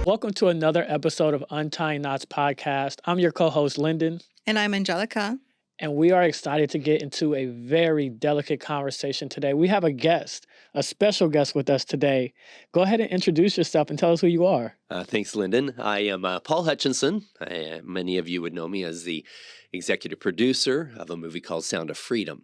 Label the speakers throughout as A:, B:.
A: Welcome to another episode of Untying Knots podcast. I'm your co-host, Lyndon.
B: And I'm Angelica.
A: And we are excited to get into a very delicate conversation today. We have a guest, a special guest with us today. Go ahead and introduce yourself and tell us who you are.
C: Thanks, Lyndon. I am Paul Hutchinson. Many of you would know me as the executive producer of a movie called Sound of Freedom.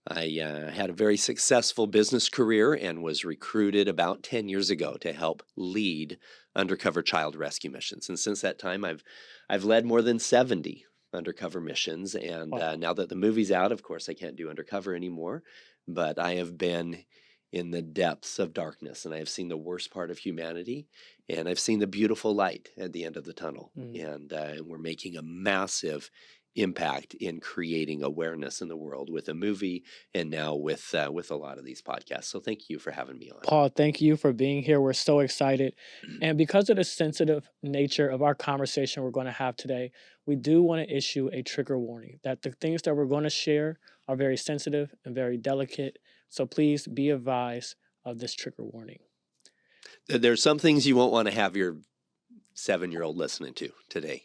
C: I had a very successful business career and was recruited about 10 years ago to help lead undercover child rescue missions. And since that time, I've led more than 70 undercover missions. And
A: Wow.
C: Now that the movie's out, of course, I can't do undercover anymore. But I have been in the depths of darkness, and I have seen the worst part of humanity, and I've seen the beautiful light at the end of the tunnel. And we're making a massive impact in creating awareness in the world with a movie and now with a lot of these podcasts. So thank you for having me on.
A: Paul, thank you for being here. We're so excited. And because of the sensitive nature of our conversation we're going to have today, we do want to issue a trigger warning that the things that we're going to share are very sensitive and very delicate. So please be advised of this trigger warning.
C: There's some things you won't want to have your 7-year-old listening to today.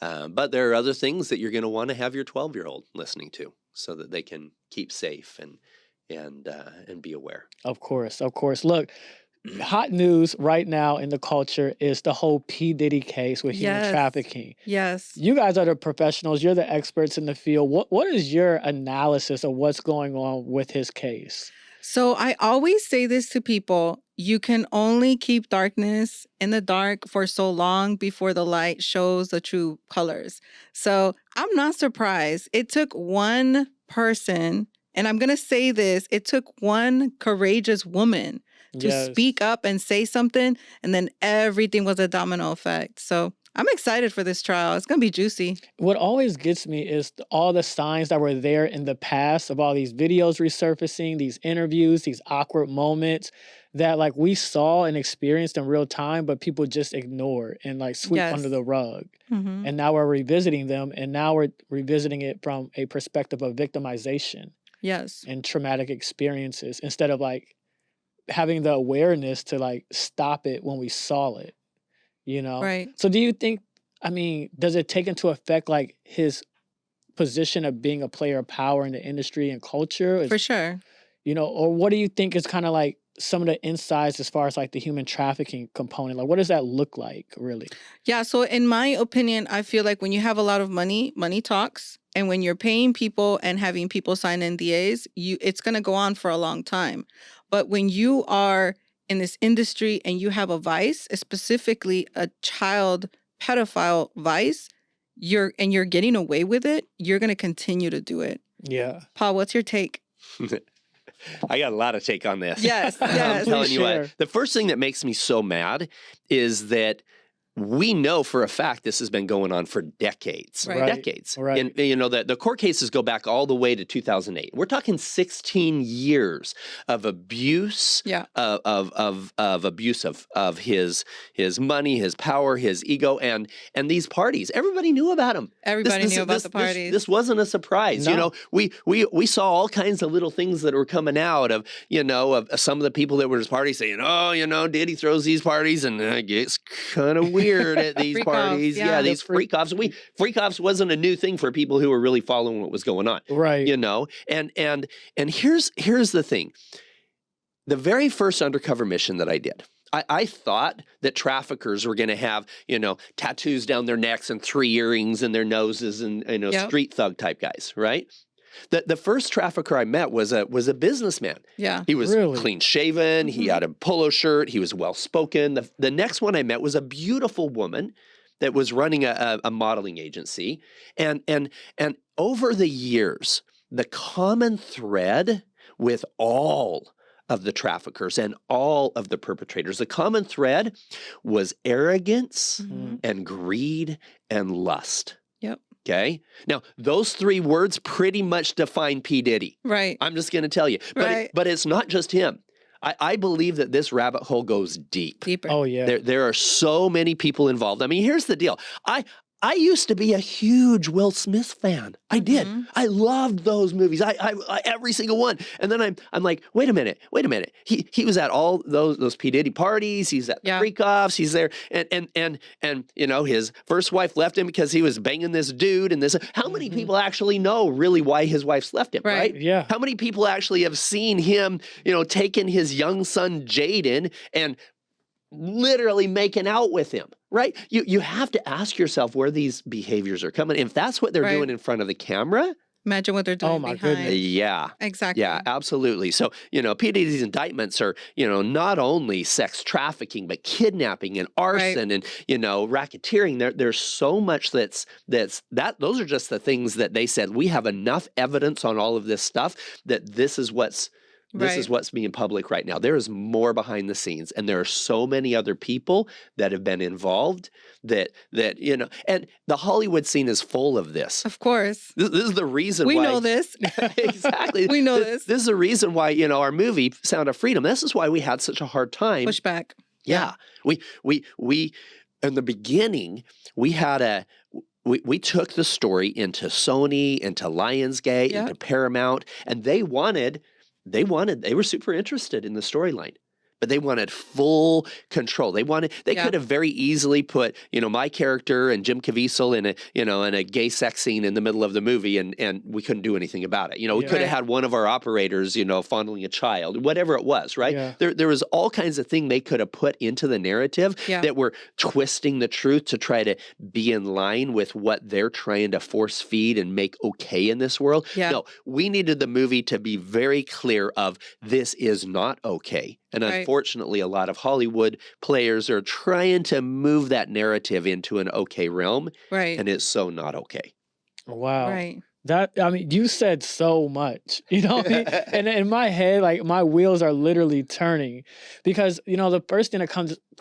C: But there are other things that you're going to want to have your 12-year-old listening to so that they can keep safe and be aware.
A: Of course. Look, hot news right now in the culture is the whole P. Diddy case with human trafficking.
B: Yes.
A: You guys are the professionals. You're the experts in the field. What is your analysis of what's going on with his case?
B: So I always say this to people. You can only keep darkness in the dark for so long before the light shows the true colors. So I'm not surprised. It took one person, and I'm going to say this, it took one courageous woman to speak up and say something, and then everything was a domino effect. So I'm excited for this trial. It's going to be juicy.
A: What always gets me is all the signs that were there in the past of all these videos resurfacing, these interviews, these awkward moments that like we saw and experienced in real time, but people just ignore and like sweep under the rug.
B: Mm-hmm.
A: And now we're revisiting them, and now we're revisiting it from a perspective of victimization.
B: Yes.
A: And traumatic experiences instead of like having the awareness to like stop it when we saw it. You know?
B: Right.
A: So do you think, does it take into effect like his position of being a player of power in the industry and culture?
B: For sure.
A: You know, or what do you think is kind of like some of the insights as far as like the human trafficking component? Like what does that look like really?
B: Yeah. So in my opinion, I feel like when you have a lot of money, money talks. And when you're paying people and having people sign NDAs, it's going to go on for a long time. But when you are in this industry and you have a vice, specifically a child pedophile vice, you're getting away with it, you're going to continue to do it.
A: Yeah.
B: Paul, what's your take?
C: I got a lot of take on this.
B: Yes.
C: I'm telling you what, the first thing that makes me so mad is that we know for a fact this has been going on for decades.
B: Right.
C: Decades.
A: Right.
C: And you know, the court cases go back all the way to 2008. We're talking 16 years of abuse, of abuse of his money, his power, his ego, and these parties. Everybody knew about them.
B: Everybody knew about the parties.
C: This wasn't a surprise.
A: No.
C: You know, we saw all kinds of little things that were coming out of, you know, of some of the people that were at his party saying, oh, you know, Diddy throws these parties and it gets kind of weird at these parties.
B: Yeah,
C: these freak-offs. Freak-offs wasn't a new thing for people who were really following what was going on.
A: Right.
C: You know, and here's the thing. The very first undercover mission that I did, I thought that traffickers were going to have, you know, tattoos down their necks and 3 earrings in their noses and, you know, street thug type guys, right? The first trafficker I met was a businessman.
B: Yeah.
C: He was clean shaven. Mm-hmm. He had a polo shirt. He was well spoken. The next one I met was a beautiful woman that was running a modeling agency. And over the years, the common thread with all of the traffickers and all of the perpetrators, the common thread was arrogance and greed and lust.
B: Yep.
C: Okay. Now, those 3 words pretty much define P. Diddy.
B: Right.
C: I'm just going to tell you. But it's not just him. I believe that this rabbit hole goes deep.
B: Deeper.
A: Oh, yeah.
C: There are so many people involved. I mean, here's the deal. I used to be a huge Will Smith fan. I did.
B: Mhm.
C: I loved those movies. I every single one. And then I'm like, wait a minute. He was at all those P. Diddy parties. He's at the
B: Yeah.
C: freak-offs. He's there. And you know, his first wife left him because he was banging this dude and this. How many people actually know really why his wife's left him, right?
A: Yeah.
C: How many people actually have seen him, you know, taking his young son Jaden and literally making out with him, right? You have to ask yourself where these behaviors are coming. If that's what they're
B: Right.
C: doing in front of the camera,
B: Imagine what they're doing
A: my
B: behind.
A: goodness.
C: yeah.
B: Exactly.
C: Yeah, absolutely. So, you know, P. Diddy's indictments are, you know, not only sex trafficking, but kidnapping and arson and, you know, racketeering. There's so much that's those are just the things that they said. We have enough evidence on all of this stuff that this is what's being public right now. There is more behind the scenes, and there are so many other people that have been involved that you know, and the Hollywood scene is full of this.
B: Of course.
C: This is the reason
B: We
C: why
B: know this.
C: exactly.
B: We know this.
C: This is the reason why, you know, our movie Sound of Freedom. This is why we had such a hard time.
B: Pushback.
C: Yeah. We in the beginning, we had we took the story into Sony, into Lionsgate,
B: Yep.
C: into Paramount, and they were super interested in the storyline. But they wanted full control. They could have very easily put, you know, my character and Jim Caviezel in a gay sex scene in the middle of the movie, and we couldn't do anything about it. You know, we could have had one of our operators, you know, fondling a child, whatever it was, right?
A: Yeah.
C: There was all kinds of things they could have put into the narrative that were twisting the truth to try to be in line with what they're trying to force feed and make okay in this world.
B: Yeah.
C: No, we needed the movie to be very clear of this is not okay. And unfortunately, a lot of Hollywood players are trying to move that narrative into an okay realm.
B: Right.
C: And it's so not okay.
A: Wow.
B: Right.
A: That, I mean, you said so much, you know what I mean? And in my head, like my wheels are literally turning because, you know, the first thing that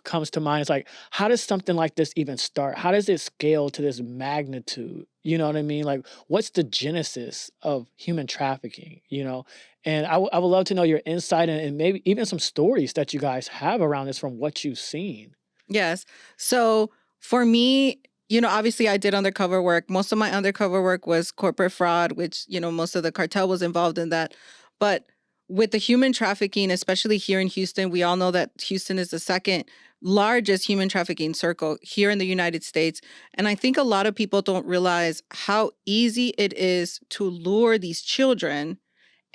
A: comes to mind is like, how does something like this even start? How does it scale to this magnitude? You know what I mean? Like, what's the genesis of human trafficking, you know? And I would love to know your insight and maybe even some stories that you guys have around this from what you've seen.
B: Yes. So for me, you know, obviously I did undercover work. Most of my undercover work was corporate fraud, which, you know, most of the cartel was involved in that. But with the human trafficking, especially here in Houston, we all know that Houston is the second largest human trafficking circle here in the United States. And I think a lot of people don't realize how easy it is to lure these children.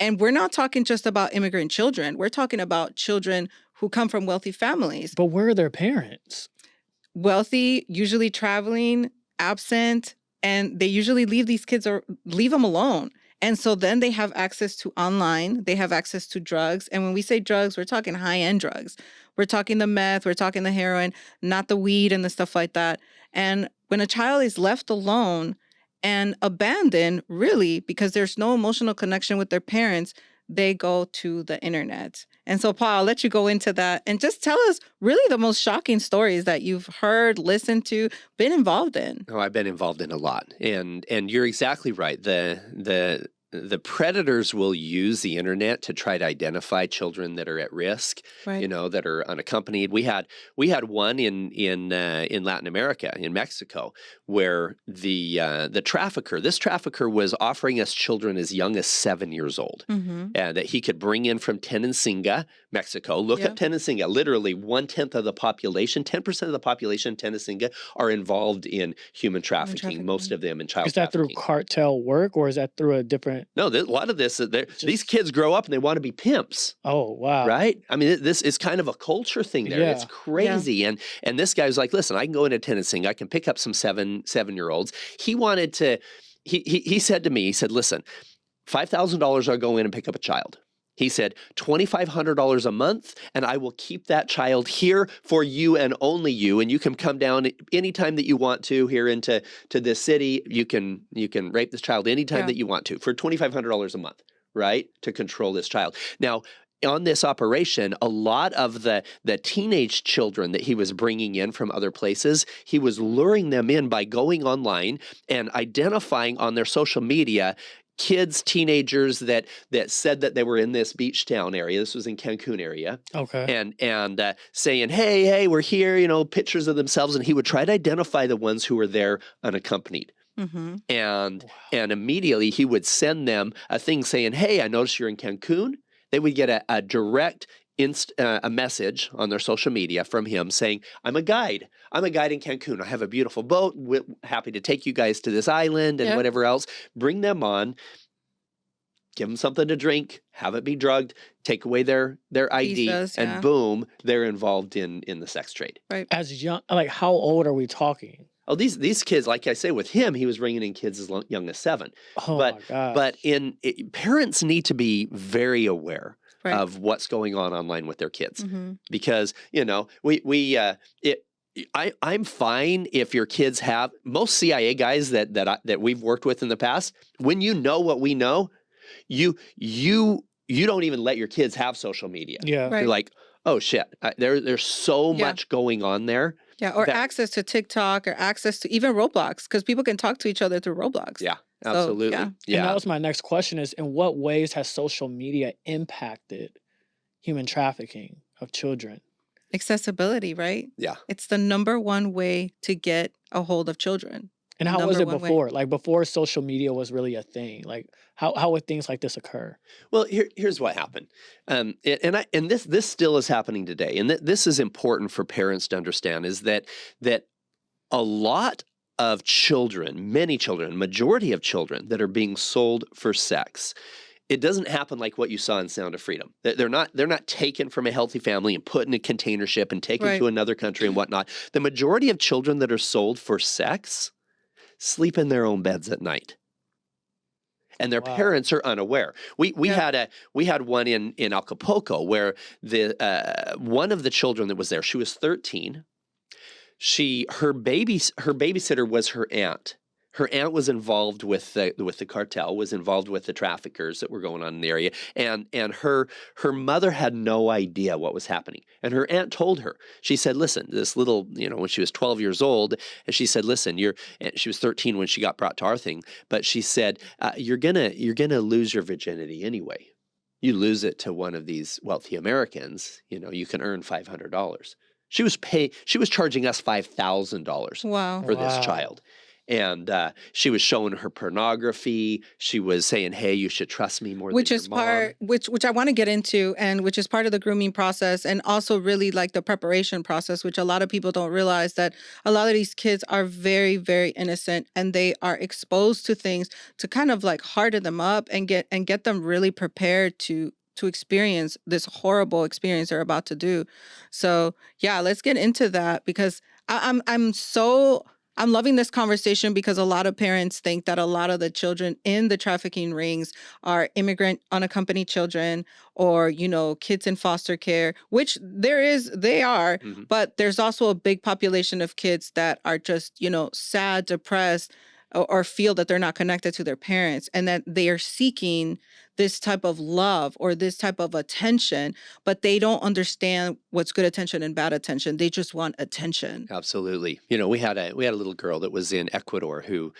B: And we're not talking just about immigrant children. We're talking about children who come from wealthy families.
A: But where are their parents?
B: Wealthy, usually traveling, absent, and they usually leave these kids or leave them alone. And so then they have access to online, they have access to drugs. And when we say drugs, we're talking high-end drugs. We're talking the meth, we're talking the heroin, not the weed and the stuff like that. And when a child is left alone and abandoned, really, because there's no emotional connection with their parents, they go to the internet. And so, Paul, I'll let you go into that and just tell us really the most shocking stories that you've heard, listened to, been involved in.
C: Oh, I've been involved in a lot. And you're exactly right. The predators will use the internet to try to identify children that are at risk,
B: Right.
C: you know, that are unaccompanied. We had one in Latin America, in Mexico, where this trafficker was offering us children as young as 7 years old, that he could bring in from Tenancinga, Mexico. Look up Tenancinga. Literally 1/10 of the population, 10% of the population in Tenancinga are involved in human trafficking. Most of them in child trafficking.
A: Is that through cartel work or is that through a different?
C: No, a lot of this, these kids grow up and they want to be pimps.
A: Oh, wow.
C: Right? I mean, this is kind of a culture thing there.
A: Yeah.
C: It's crazy. Yeah. And this guy was like, listen, I can go into Tenancinga. I can pick up some seven-year-olds. He wanted to, he said to me, he said, listen, $5,000 I'll go in and pick up a child. He said, $2,500 a month, and I will keep that child here for you and only you. And you can come down anytime that you want to here into this city. You can rape this child anytime that you want to for $2,500 a month, right? To control this child. Now, on this operation, a lot of the teenage children that he was bringing in from other places, he was luring them in by going online and identifying on their social media kids, teenagers that said that they were in this beach town area. This was in Cancun area.
A: Okay.
C: And saying, hey, we're here, you know, pictures of themselves. And he would try to identify the ones who were there unaccompanied.
B: Mm-hmm.
C: And immediately he would send them a thing saying, hey, I noticed you're in Cancun. They would get a direct a message on their social media from him saying, I'm a guide. I'm a guide in Cancun. I have a beautiful boat. We're happy to take you guys to this island and whatever else. Bring them on. Give them something to drink. Have it be drugged. Take away their ID.
B: Visas,
C: and boom, they're involved in the sex trade.
B: Right.
A: As young, like how old are we talking?
C: Oh, these kids, like I say, with him, he was bringing in kids as young as 7.
A: Oh my gosh.
C: But parents need to be very aware
B: Right.
C: of what's going on online with their kids,
B: Mm-hmm.
C: because you know I'm fine if your kids have most CIA guys that we've worked with in the past. When you know what we know, you don't even let your kids have social media.
A: Yeah.
B: Right.
C: You're like, oh shit, there's so much going on there.
B: Yeah, or access to TikTok or access to even Roblox, because people can talk to each other through Roblox.
C: Yeah,
B: So,
C: absolutely.
B: yeah.
A: And that was my next question is, in what ways has social media impacted human trafficking of children?
B: Accessibility, right?
C: Yeah.
B: It's the number one way to get a hold of children.
A: And how was
B: Number
A: it
B: one way.
A: before? Like before social media was really a thing. Like how would things like this occur?
C: Well, here's what happened, and this still is happening today, and this is important for parents to understand, is that a lot of children, many children, majority of children that are being sold for sex, it doesn't happen like what you saw in Sound of Freedom. They're not taken from a healthy family and put in a container ship and taken to another country and whatnot. The majority of children that are sold for sex sleep in their own beds at night. And their parents are unaware. We had one in Acapulco where the one of the children that was there, she was 13. Her babysitter was her aunt. Her aunt was involved with the cartel, was involved with the traffickers that were going on in the area, and her mother had no idea what was happening. And her aunt told her, she said, listen, this little, when she was 12 years old, and she said, listen, she was 13 when she got brought to our thing, but she said, you're gonna lose your virginity anyway. You lose it to one of these wealthy Americans, you can earn $500. She was charging us $5,000 for this child. And she was showing her pornography. She was saying, "Hey, you should trust me more."
B: Which is part, which I want to get into, and which is part of the grooming process, and also really like the preparation process, which a lot of people don't realize, that a lot of these kids are very, very innocent, and they are exposed to things to kind of like harden them up and get them really prepared to experience this horrible experience they're about to do. So yeah, let's get into that, because I'm loving this conversation, because a lot of parents think that a lot of the children in the trafficking rings are immigrant unaccompanied children, or, kids in foster care, which they are, but there's also a big population of kids that are just, sad, depressed, or feel that they're not connected to their parents, and that they are seeking this type of love or this type of attention, but they don't understand what's good attention and bad attention. They just want attention.
C: Absolutely. We had a little girl that was in Ecuador who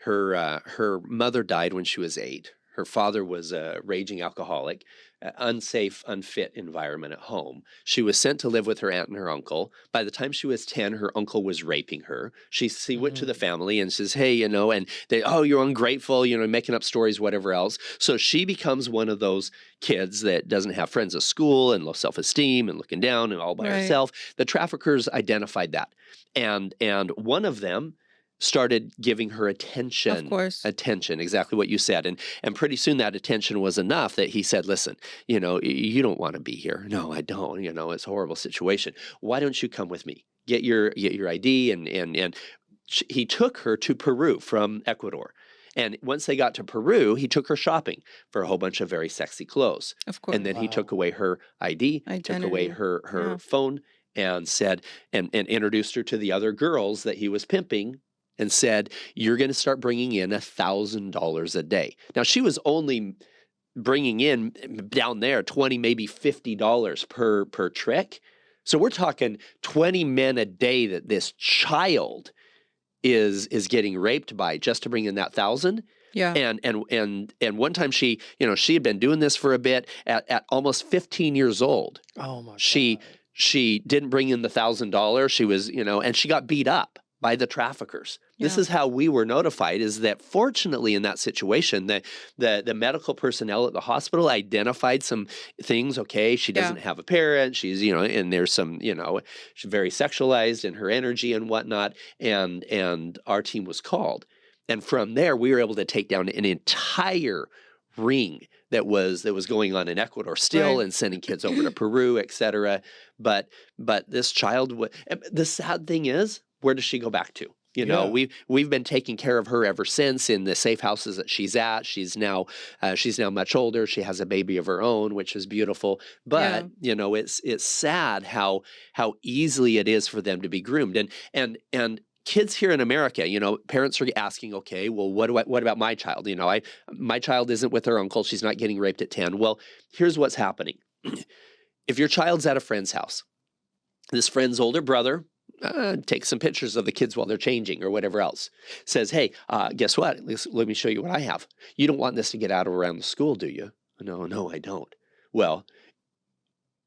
C: her mother died when she was 8. Her father was a raging alcoholic, unsafe, unfit environment at home. She was sent to live with her aunt and her uncle. By the time she was 10, her uncle was raping her. She went to the family and says, hey, and they, oh, you're ungrateful, making up stories, whatever else. So she becomes one of those kids that doesn't have friends at school and low self-esteem and looking down and all by herself. The traffickers identified that. And one of them started giving her attention.
B: Of course.
C: Attention, exactly what you said. And pretty soon that attention was enough that he said, listen, you don't want to be here. No, I don't. It's a horrible situation. Why don't you come with me? Get your ID. And he took her to Peru from Ecuador. And once they got to Peru, he took her shopping for a whole bunch of very sexy clothes.
B: Of course.
C: And then he took away her ID, took away her phone, and said, and introduced her to the other girls that he was pimping, and said, you're going to start bringing in $1,000 a day. Now, she was only bringing in down there $20, maybe $50 per trick. So we're talking 20 men a day that this child is getting raped by just to bring in that 1,000.
B: Yeah.
C: And one time she had been doing this for a bit. At almost 15 years old,
A: Oh my
C: she
A: God.
C: she didn't bring in the $1,000. She was, and she got beat up by the traffickers. This
B: Yeah.
C: is how we were notified, is that fortunately in that situation, the medical personnel at the hospital identified some things. Okay, she doesn't have a parent. She's, and there's some, she's very sexualized in her energy and whatnot. And our team was called. And from there, we were able to take down an entire ring that was going on in Ecuador still,
B: Right.
C: and sending kids over to Peru, et cetera. But this child, the sad thing is, where does she go back to?
A: Yeah.
C: We've been taking care of her ever since in the safe houses that she's at. She's now much older. She has a baby of her own, which is beautiful. But it's sad how easily it is for them to be groomed. And kids here in America, parents are asking, okay, well, what about my child? My child isn't with her uncle. She's not getting raped at 10. Well, here's what's happening. If your child's at a friend's house, this friend's older brother takes some pictures of the kids while they're changing or whatever else, says, hey, guess what? Let me show you what I have. You don't want this to get out around the school, do you? No, I don't. Well,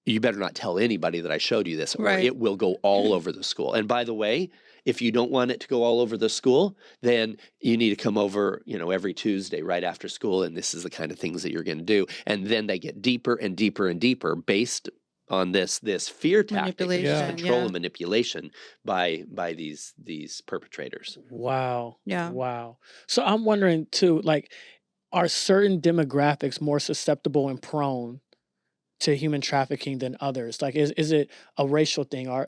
C: you better not tell anybody that I showed you this, or it will go all over the school. And by the way, if you don't want it to go all over the school, then you need to come over, every Tuesday right after school, and this is the kind of things that you're going to do. And then they get deeper and deeper and deeper based on this fear tactic, control and manipulation by these perpetrators.
A: Wow.
B: Yeah.
A: Wow. So I'm wondering too, are certain demographics more susceptible and prone to human trafficking than others? Is it a racial thing, or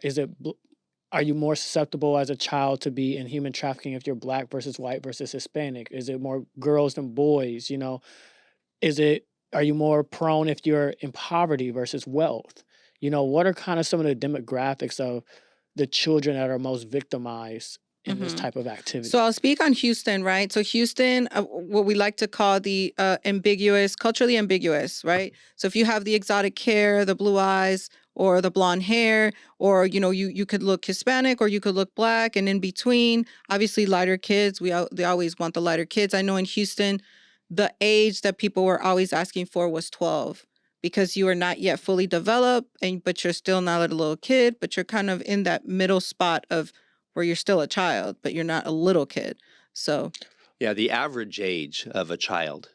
A: are you more susceptible as a child to be in human trafficking if you're Black versus white versus Hispanic? Is it more girls than boys? Are you more prone if you're in poverty versus wealth? What are kind of some of the demographics of the children that are most victimized in this type of activity?
B: So I'll speak on Houston, right? So Houston, what we like to call the culturally ambiguous, right? So if you have the exotic hair, the blue eyes, or the blonde hair, or you could look Hispanic or you could look Black, and in between, obviously lighter kids. They always want the lighter kids. I know in Houston, the age that people were always asking for was 12, because you are not yet fully developed, but you're still not a little kid, but you're kind of in that middle spot of where you're still a child, but you're not a little kid. So
C: yeah, the average age of a child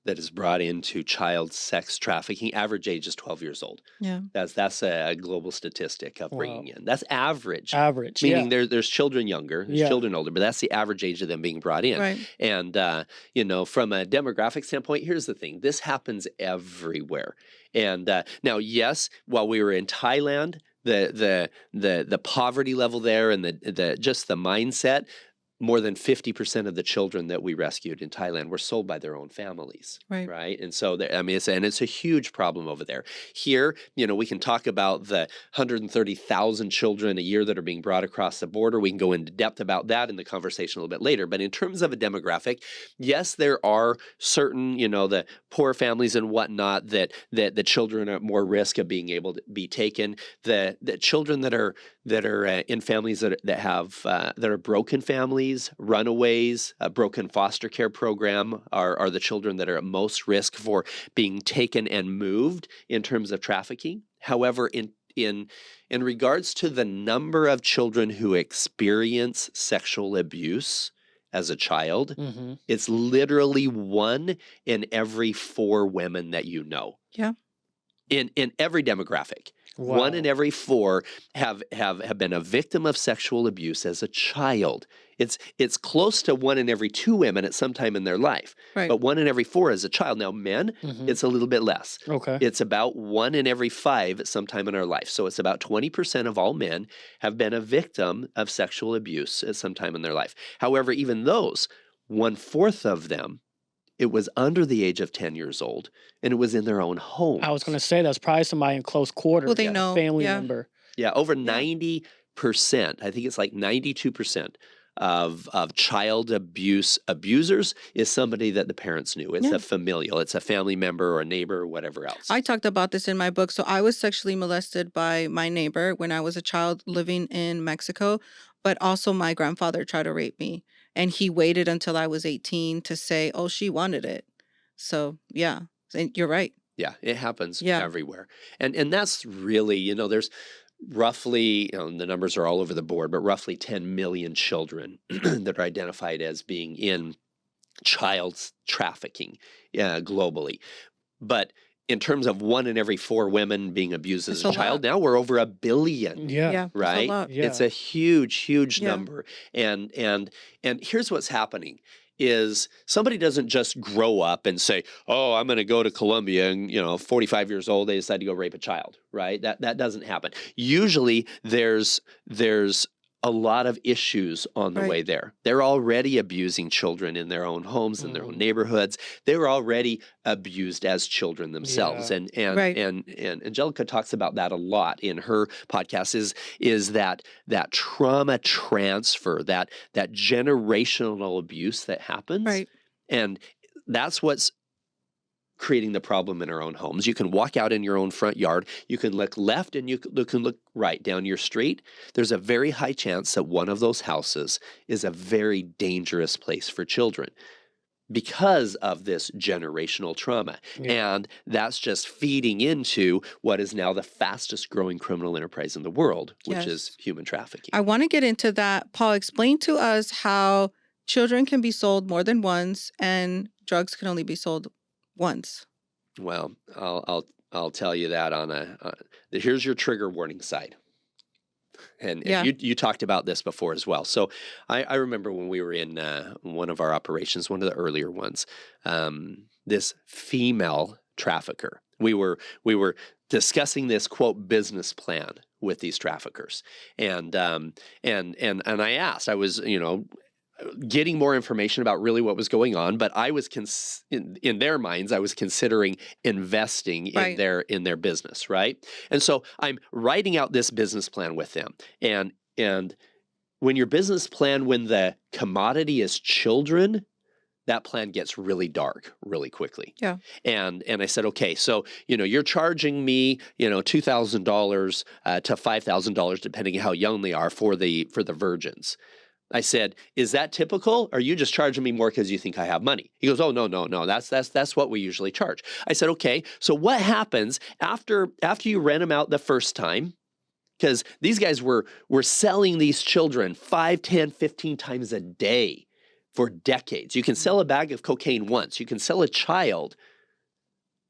C: that is brought into child sex trafficking, average age is 12 years old.
B: Yeah.
C: That's a global static of bringing in. That's average.
A: Average,
C: meaning there's children younger, there's children older, but that's the average age of them being brought in.
B: Right.
C: And from a demographic standpoint, here's the thing: this happens everywhere. And now, yes, while we were in Thailand, the poverty level there and the just the mindset, more than 50% of the children that we rescued in Thailand were sold by their own families, right? And so, it's a huge problem over there. Here, we can talk about the 130,000 children a year that are being brought across the border. We can go into depth about that in the conversation a little bit later. But in terms of a demographic, yes, there are certain, the poor families and whatnot that the children are at more risk of being able to be taken. The children that are in families that are broken families, runaways, a broken foster care program are the children that are at most risk for being taken and moved in terms of trafficking. However, in regards to the number of children who experience sexual abuse as a child, it's literally 1 in every 4 women that you know.
B: Yeah.
C: In every demographic.
A: Wow.
C: 1 in every 4 have been a victim of sexual abuse as a child. It's close to 1 in every 2 women at some time in their life, but 1 in every 4 as a child. Now, men, it's a little bit less.
A: Okay.
C: It's about 1 in every 5 at some time in our life. So it's about 20% of all men have been a victim of sexual abuse at some time in their life. However, even those, 1/4 of them, it was under the age of 10 years old, and it was in their own home.
A: I was going to say that's probably somebody in close quarters,
B: Well, they know.
A: family member.
C: Yeah, over 90%, I think it's like 92% of child abusers is somebody that the parents knew. It's a familial, it's a family member or a neighbor or whatever else.
B: I talked about this in my book. So I was sexually molested by my neighbor when I was a child living in Mexico. but also my grandfather tried to rape me. And he waited until I was 18 to say, oh, she wanted it. So, yeah, and you're right.
C: Yeah, it happens
B: Yeah.
C: everywhere. And that's really, you know, there's roughly, you know, the numbers are all over the board, but roughly 10 million children that are identified as being in child trafficking globally. But in terms of 1 in every 4 women being abused as
B: It's
C: a
B: a
C: child,
B: lot.
C: now we're over 1 billion.
A: Yeah.
B: Yeah, it's a
C: Right?
B: lot.
C: It's
A: Yeah.
C: a huge
B: Yeah.
C: number. And here's what's happening is somebody doesn't just grow up and say, "Oh, I'm going to go to Colombia," and 45 years old they decide to go rape a child, right? That doesn't happen. Usually there's a lot of issues on the
B: Right.
C: way there. They're already abusing children in their own homes, in their own
A: Mm.
C: neighborhoods. They were already abused as children themselves.
A: Yeah.
B: Right.
C: And Angelica talks about that a lot in her podcast is that trauma transfer, that generational abuse that happens.
B: Right.
C: And that's what's creating the problem in our own homes. You can walk out in your own front yard, you can look left and you can look right down your street. There's a very high chance that one of those houses is a very dangerous place for children because of this generational trauma.
A: Yeah.
C: And that's just feeding into what is now the fastest growing criminal enterprise in the world, which is
B: Yes.
C: human trafficking.
B: I want to get into that. Paul, explain to us how children can be sold more than once and drugs can only be sold once.
C: Well, I'll tell you that here's your trigger warning side. And
B: Yeah.
C: you talked about this before as well. So I remember when we were in one of our operations, one of the earlier ones, this female trafficker. We were discussing this quote business plan with these traffickers, and I asked, I was getting more information about really what was going on, but I was in their minds, I was considering investing
B: Right.
C: in their business, right? And so I'm writing out this business plan with them, and when your business plan, when the commodity is children, that plan gets really dark really quickly.
B: Yeah.
C: And I said, okay, so you're charging me $2,000 to $5,000 depending on how young they are for the virgins. I said, is that typical? Or are you just charging me more because you think I have money? He goes, oh, no. That's what we usually charge. I said, okay, so what happens after you rent them out the first time? Because these guys were selling these children 5, 10, 15 times a day for decades. You can sell a bag of cocaine once. You can sell a child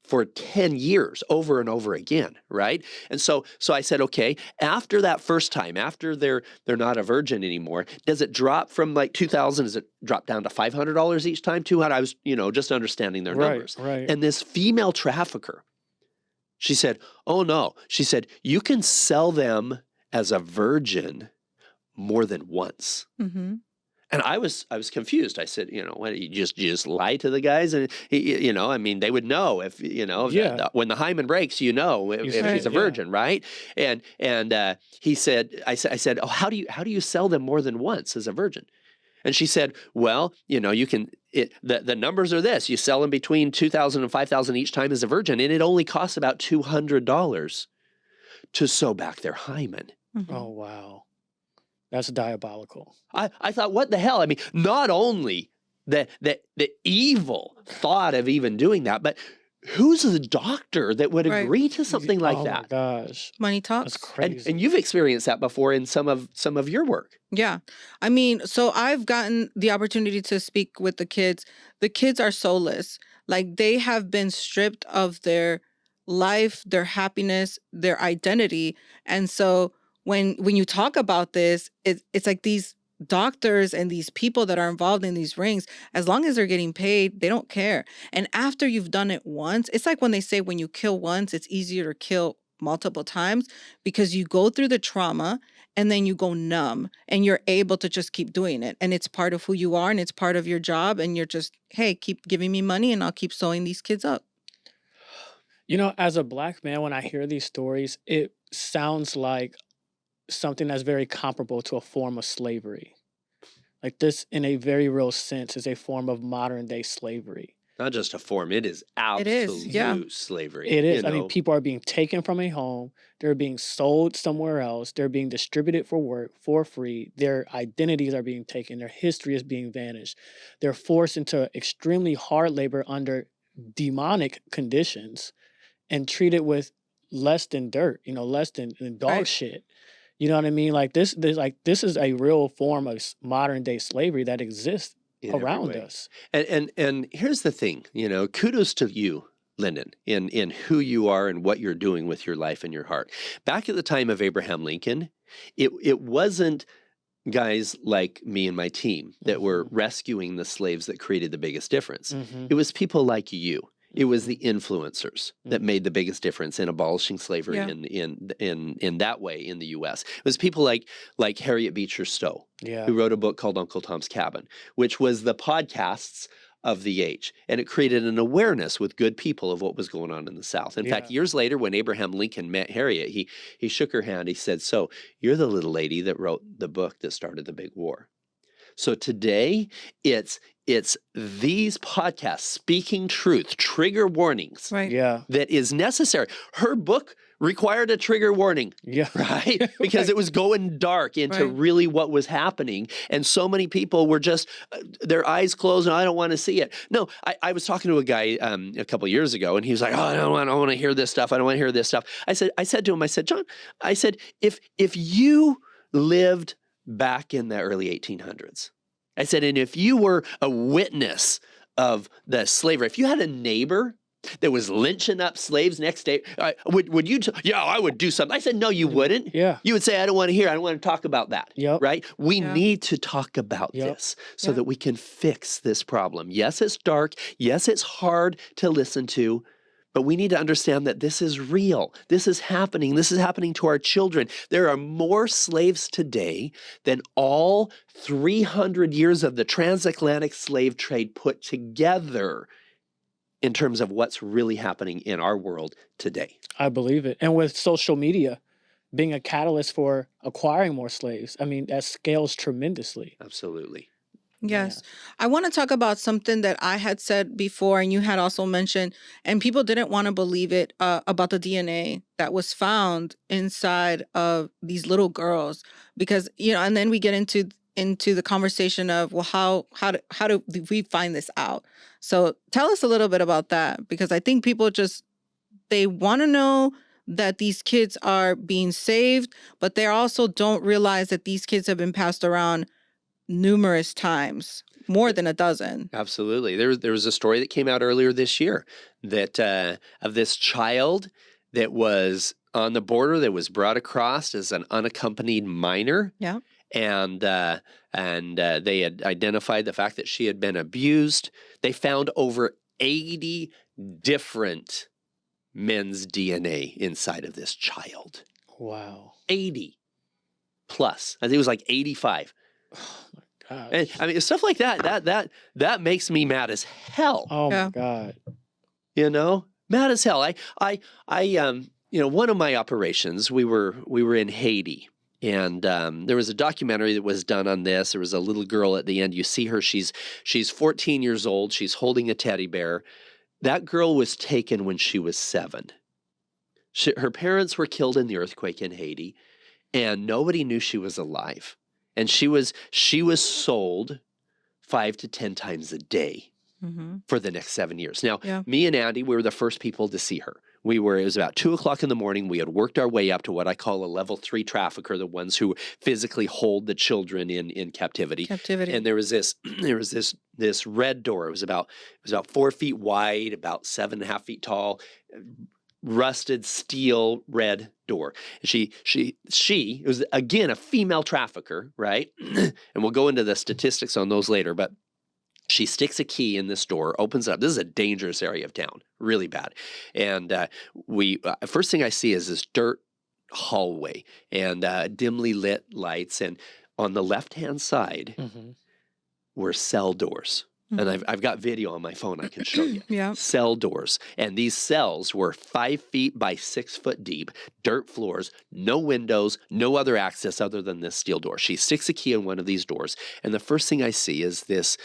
C: for 10 years over and over again, right? And so I said, okay, after that first time, after they're not a virgin anymore, does it drop from like $2,000? Does it drop down to $500 each time? $200? I was, just understanding their numbers.
A: Right.
C: And this female trafficker, she said, oh no. She said, you can sell them as a virgin more than once.
B: Mm-hmm.
C: And I was confused. I said, what, you just lie to the guys, and I mean, they would know if
A: Yeah.
C: when the hymen breaks, if she's a virgin, right? And he said, I said, oh, how do you sell them more than once as a virgin? And she said, well, you can. The numbers are this: you sell them between $2,000 and $5,000 each time as a virgin, and it only costs about $200 to sew back their hymen.
B: Mm-hmm.
A: Oh, wow. That's diabolical.
C: I thought, what the hell? I mean, not only the evil thought of even doing that, but who's the doctor that would
B: Right.
C: agree to something like
A: Oh my
C: that?
A: gosh.
B: Money
A: That's
B: talks.
A: crazy.
C: And you've experienced that before in some of your work.
B: Yeah. I mean, so I've gotten the opportunity to speak with the kids. The kids are soulless. Like, they have been stripped of their life, their happiness, their identity. And so when you talk about this, it's like these doctors and these people that are involved in these rings, as long as they're getting paid, they don't care. And after you've done it once, it's like when they say when you kill once, it's easier to kill multiple times, because you go through the trauma and then you go numb and you're able to just keep doing it. And it's part of who you are and it's part of your job. And you're just, hey, keep giving me money and I'll keep sewing these kids up.
A: As a Black man, when I hear these stories, it sounds like something that's very comparable to a form of slavery. Like, this, in a very real sense, is a form of modern day slavery.
C: Not just a form, it is
B: It is, yeah.
C: absolute slavery.
A: It is.
C: You
A: I mean,
C: know?
A: people are being taken from a home. They're being sold somewhere else. They're being distributed for work for free. Their identities are being taken. Their history is being vanished. They're forced into extremely hard labor under demonic conditions and treated with less than dirt, less than dog
B: Right.
A: shit. You know what I mean? Like this is a real form of modern day slavery that exists
C: In every
A: around
C: way.
A: us.
C: And here's the thing, kudos to you, Lyndon, in who you are and what you're doing with your life and your heart. Back at the time of Abraham Lincoln, it wasn't guys like me and my team that were rescuing the slaves that created the biggest difference.
A: Mhm.
C: It was people like you. It was the influencers that made the biggest difference in abolishing slavery
B: Yeah.
C: in that way in the U.S. It was people like Harriet Beecher Stowe,
A: Yeah.
C: who wrote a book called Uncle Tom's Cabin, which was the podcasts of the age. And it created an awareness with good people of what was going on in the South. In fact,
A: Yeah.
C: years later, when Abraham Lincoln met Harriet, he shook her hand. He said, "So you're the little lady that wrote the book that started the big war." So today, it's these podcasts speaking truth, trigger warnings
B: Right.
A: Yeah.
C: that is necessary. Her book required a trigger warning,
A: Yeah.
C: right? Because it was going dark into
B: Right.
C: really what was happening. And so many people were just, their eyes closed and I don't want to see it. No, I was talking to a guy a couple of years ago and he was like, "Oh, I don't want to hear this stuff. I don't want to hear this stuff." I said to him, "John, if you lived back in the early 1800s, I said, and if you were a witness of the slavery, if you had a neighbor that was lynching up slaves next day, would you? Yeah, I would do something." I said, "No, you wouldn't.
A: Yeah.
C: You would say, I don't want to hear. I don't want to talk about that."
A: Yep.
C: Right? We
B: Yeah.
C: need to talk about
A: Yep.
C: this so
B: Yep.
C: that we can fix this problem. Yes, it's dark. Yes, it's hard to listen to. But we need to understand that this is real. This is happening. This is happening to our children. There are more slaves today than all 300 years of the transatlantic slave trade put together in terms of what's really happening in our world today.
A: I believe it. And with social media being a catalyst for acquiring more slaves, I mean, that scales tremendously.
C: Absolutely.
B: Yes. I want to talk about something that I had said before, and you had also mentioned, and people didn't want to believe it, about the DNA that was found inside of these little girls, because and then we get into the conversation of, well, how do we find this out? So tell us a little bit about that, because I think people they want to know that these kids are being saved, but they also don't realize that these kids have been passed around numerous times, more than a dozen.
C: Absolutely. There was a story that came out earlier this year that of this child that was on the border that was brought across as an unaccompanied minor.
B: Yeah.
C: And they had identified the fact that she had been abused. They found over 80 different men's DNA inside of this child.
A: Wow.
C: 80 plus. I think it was like 85.
A: Oh my God.
C: And I mean, stuff like that makes me mad as hell.
A: Oh
B: Yeah.
A: my God.
C: Mad as hell. One of my operations, we were in Haiti, and there was a documentary that was done on this. There was a little girl at the end. You see her. She's 14 years old. She's holding a teddy bear. That girl was taken when she was 7. Her parents were killed in the earthquake in Haiti, and nobody knew she was alive. And she was sold 5 to 10 times a day for the next 7 years. Now,
B: Yeah.
C: me and Andy, we were the first people to see her. It was about 2:00 in the morning. We had worked our way up to what I call a level 3 trafficker, the ones who physically hold the children in captivity. And there was this red door. It was about 4 feet wide, about 7.5 feet tall, rusted steel red door. She it was again a female trafficker, right? And we'll go into the statistics on those later, but she sticks a key in this door, opens up. This is a dangerous area of town, really bad. And first thing I see is this dirt hallway and dimly lit lights. And on the left-hand side were cell doors. And I've got video on my phone I can show you.
B: Yeah.
C: Cell doors. And these cells were 5 feet by 6 foot deep, dirt floors, no windows, no other access other than this steel door. She sticks a key in one of these doors. And the first thing I see is this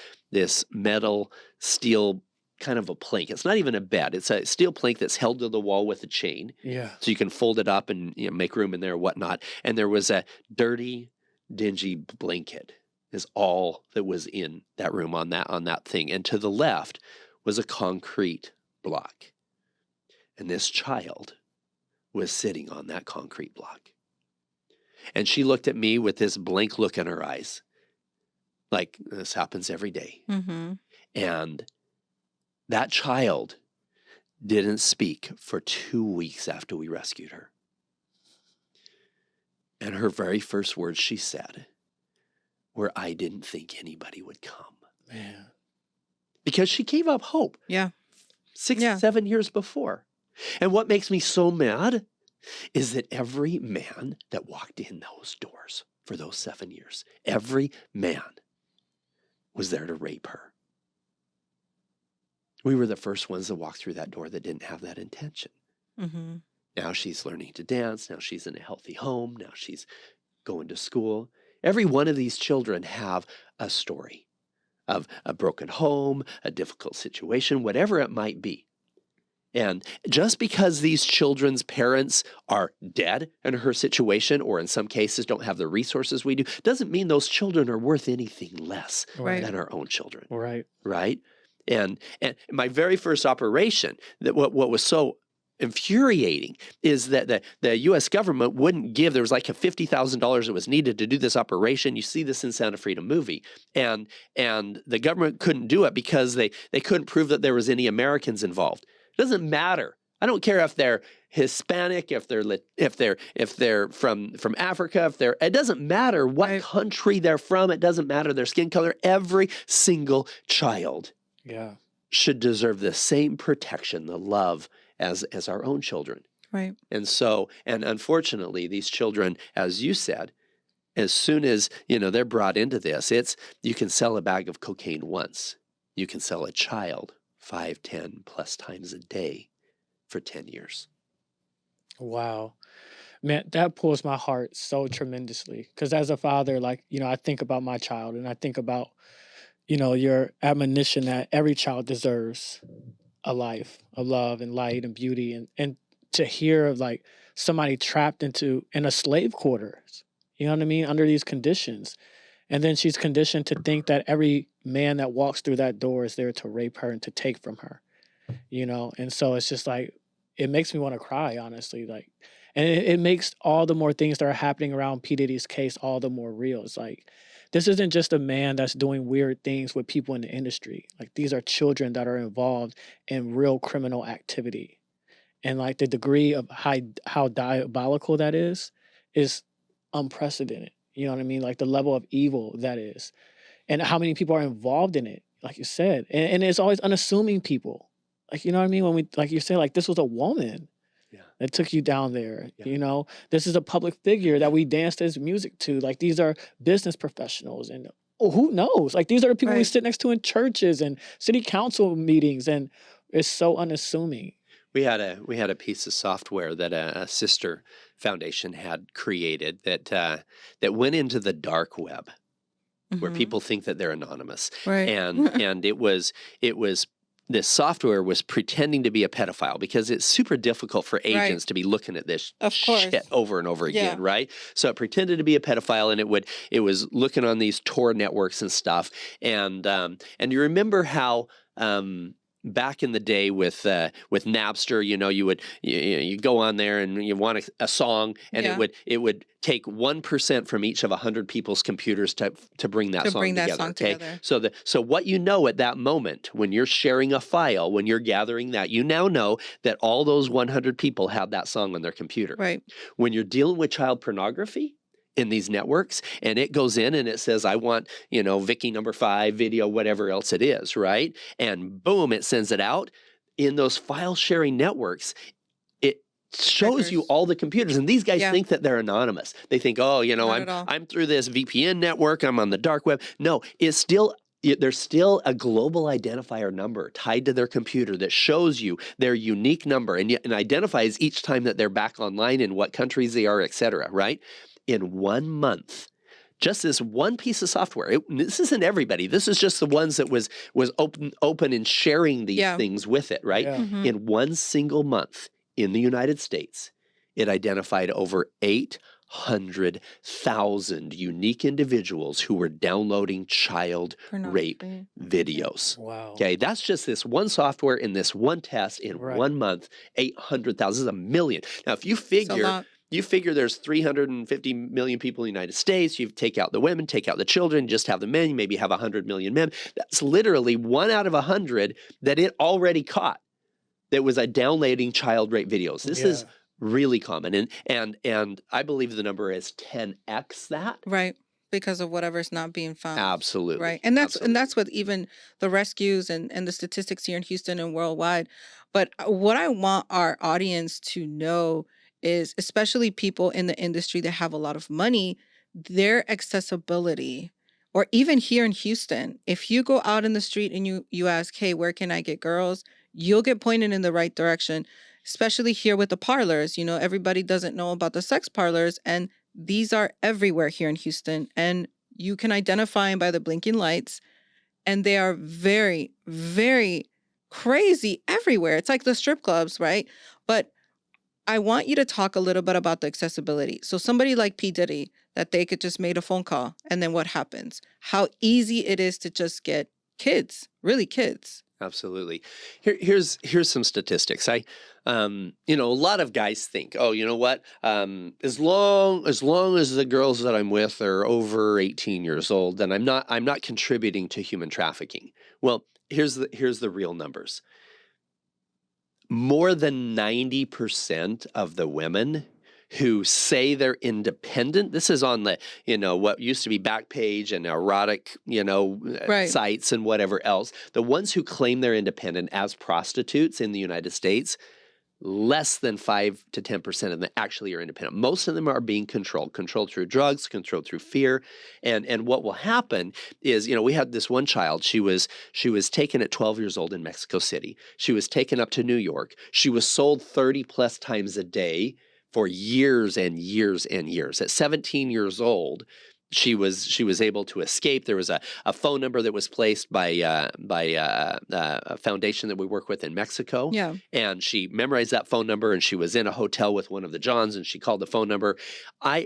C: metal steel kind of a plank. It's not even a bed. It's a steel plank that's held to the wall with a chain.
A: Yeah.
C: So you can fold it up and make room in there or whatnot. And there was a dirty, dingy blanket is all that was in that room on that thing. And to the left was a concrete block. And this child was sitting on that concrete block. And she looked at me with this blank look in her eyes. Like, this happens every day.
B: Mm-hmm.
C: And that child didn't speak for 2 weeks after we rescued her. And her very first words she said were, "I didn't think anybody would come."
A: Man.
C: Because she gave up hope.
B: Yeah.
C: 7 years before. And what makes me so mad is that every man that walked in those doors for those 7 years, every man was there to rape her. We were the first ones that walked through that door that didn't have that intention.
B: Mm-hmm.
C: Now she's learning to dance. Now she's in a healthy home. Now she's going to school. Every one of these children have a story of a broken home, a difficult situation, whatever it might be. And just because these children's parents are dead in her situation, or in some cases don't have the resources we do, doesn't mean those children are worth anything less
A: Right.
C: than our own children.
A: Right.
C: Right? And my very first operation, that what was so infuriating is that the U.S. government wouldn't give. There was like a $50,000 that was needed to do this operation. You see this in Sound of Freedom movie, and the government couldn't do it because they couldn't prove that there was any Americans involved. It doesn't matter. I don't care if they're Hispanic, if they're from Africa, it doesn't matter what
B: Right.
C: country they're from. It doesn't matter their skin color. Every single child
A: Yeah.
C: should deserve the same protection, the love as our own children.
B: Right.
C: And so, and unfortunately, these children, as you said, as soon as, they're brought into this, you can sell a bag of cocaine once. You can sell a child 5, 10 plus times a day for 10 years.
A: Wow. Man, that pulls my heart so tremendously. Because as a father, I think about my child, and I think about, your admonition that every child deserves a life of love and light and beauty. And to hear of somebody trapped in a slave quarters, you know what I mean, under these conditions. And then she's conditioned to think that every man that walks through that door is there to rape her and to take from her, And so it's just it makes me want to cry, honestly. And it makes all the more things that are happening around P. Diddy's case all the more real. It's this isn't just a man that's doing weird things with people in the industry. These are children that are involved in real criminal activity. And the degree of how diabolical that is unprecedented. You know what I mean? The level of evil that is. And how many people are involved in it, like you said. And it's always unassuming people. You know what I mean? When we, you say, this was a woman that took you down there.
C: Yeah.
A: This is a public figure that we danced his music to. These are business professionals. And who knows? These are the people we
B: Right.
A: sit next to in churches and city council meetings. And it's so unassuming.
C: We had a piece of software that a sister foundation had created that went into the dark web, where
B: Mhm.
C: people think that they're anonymous.
B: Right.
C: And it was this software was pretending to be a pedophile, because it's super difficult for agents to be looking at this
B: Of course.
C: shit over and over again,
B: Yeah.
C: right? So it pretended to be a pedophile, and it was looking on these Tor networks and stuff. And you remember how back in the day with Napster, you go on there and you want a song, and
B: Yeah.
C: it would take 1% from each of 100 people's computers to bring that song together.
B: together.
C: So what at that moment when you're sharing a file, when you're gathering that, you now know that all those 100 people had that song on their computer.
B: Right.
C: When you're dealing with child pornography in these networks, and it goes in and it says, I want, Vicky number 5 video, whatever else it is, right? And boom, it sends it out. In those file sharing networks, it shows you all the computers, and these guys think that they're anonymous. They think, I'm through this VPN network, I'm on the dark web. No, there's still a global identifier number tied to their computer that shows you their unique number and identifies each time that they're back online and what countries they are, et cetera, right? In 1 month, Just this one piece of software. This isn't everybody. This is just the ones that was open and sharing these things with it, right?
A: Yeah.
B: Mhm.
C: In one single month in the United States, it identified over 800,000 unique individuals who were downloading child rape
B: Pornography.
C: videos.
A: Wow.
C: Okay, that's just this one software in this one test in
A: Right.
C: 1 month, 800,000. This is a million. Now, if you
B: It's a
C: figure
B: lot.
C: there's 350 million people in the United States, you take out the women, take out the children, just have the men, you maybe have 100 million men. That's literally 1 out of 100 that it already caught that was downloading child rape videos. This is
A: Yeah.
C: really common. And I believe the number is 10x that.
B: Right. Because of whatever's not being found.
C: Absolutely.
B: Right. And that's
C: Absolutely.
B: what even the rescues and the statistics here in Houston and worldwide. But what I want our audience to know is, especially people in the industry that have a lot of money, their accessibility, or even here in Houston, if you go out in the street and you ask, hey, where can I get girls? You'll get pointed in the right direction, especially here with the parlors. You know, everybody doesn't know about the sex parlors, and these are everywhere here in Houston, and you can identify them by the blinking lights, and they are very, very crazy everywhere. It's like the strip clubs, right? But I want you to talk a little bit about the accessibility. So somebody like P. Diddy, that they could just make a phone call, and then what happens? How easy it is to just get kids, really kids.
C: Absolutely. Here's some statistics. A lot of guys think, oh, you know what? As long as the girls that I'm with are over 18 years old, then I'm not contributing to human trafficking. Well, here's the real numbers. More than 90% of the women who say they're independent. This is on the, what used to be Backpage and erotic,
B: Right.
C: sites and whatever else. The ones who claim they're independent as prostitutes in the United States, less than 5 to 10% of them actually are independent. Most of them are being controlled through drugs, controlled through fear. And what will happen is, we had this one child. She was taken at 12 years old in Mexico City. She was taken up to New York. She was sold 30 plus times a day for years and years and years. At 17 years old, she was able to escape. There was a phone number that was placed by a foundation that we work with in Mexico.
B: Yeah.
C: And she memorized that phone number, and she was in a hotel with one of the Johns, and she called the phone number.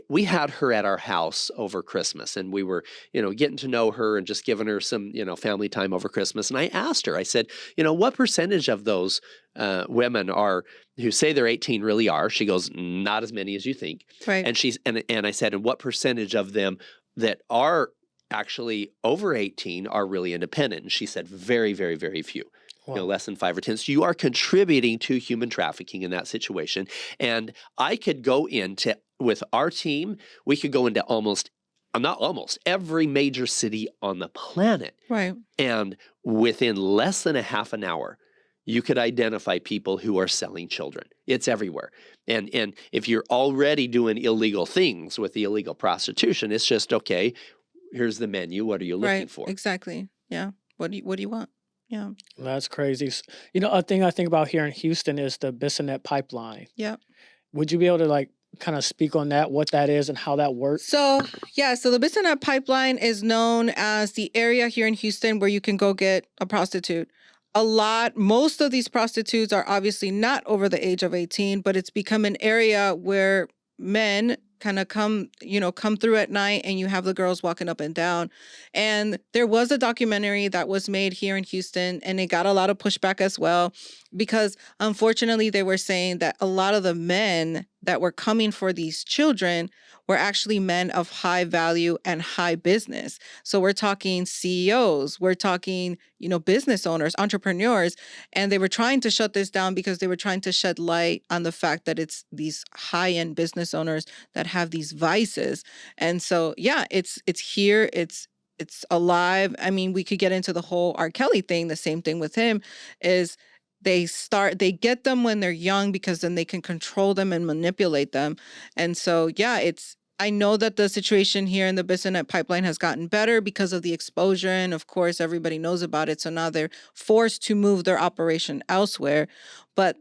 C: We had her at our house over Christmas, and we were, getting to know her and just giving her some, family time over Christmas. And I asked her, I said, what percentage of those women who say they're 18 really are? She goes, not as many as you think.
B: Right.
C: And I said, and what percentage of them that are actually over 18 are really independent? And she said, very, very, very few.
A: Wow.
C: Less than 5 or 10. So you are contributing to human trafficking in that situation. And I could go with our team, we could go into every major city on the planet.
B: Right.
C: And within less than a half an hour, you could identify people who are selling children. It's everywhere. And if you're already doing illegal things with the illegal prostitution, it's just, okay, here's the menu. What are you looking
B: Right.
C: for?
B: Exactly. Yeah. What do you want? Yeah.
A: That's crazy. A thing I think about here in Houston is the Bissonnette pipeline.
B: Yeah.
A: Would you be able to kind of speak on that, what that is and how that works?
B: So the Bissonnette pipeline is known as the area here in Houston where you can go get a prostitute. Most of these prostitutes are obviously not over the age of 18, but it's become an area where men kind of come through at night, and you have the girls walking up and down. And there was a documentary that was made here in Houston, and it got a lot of pushback as well, because unfortunately they were saying that a lot of the men that were coming for these children were actually men of high value and high business. So we're talking CEOs, we're talking, business owners, entrepreneurs, and they were trying to shut this down because they were trying to shed light on the fact that it's these high-end business owners that have these vices. And so, it's here, it's alive. I mean, we could get into the whole R. Kelly thing. The same thing with him is they get them when they're young, because then they can control them and manipulate them. And so, I know that the situation here in the Bissonnette pipeline has gotten better because of the exposure, and of course everybody knows about it. So now they're forced to move their operation elsewhere. But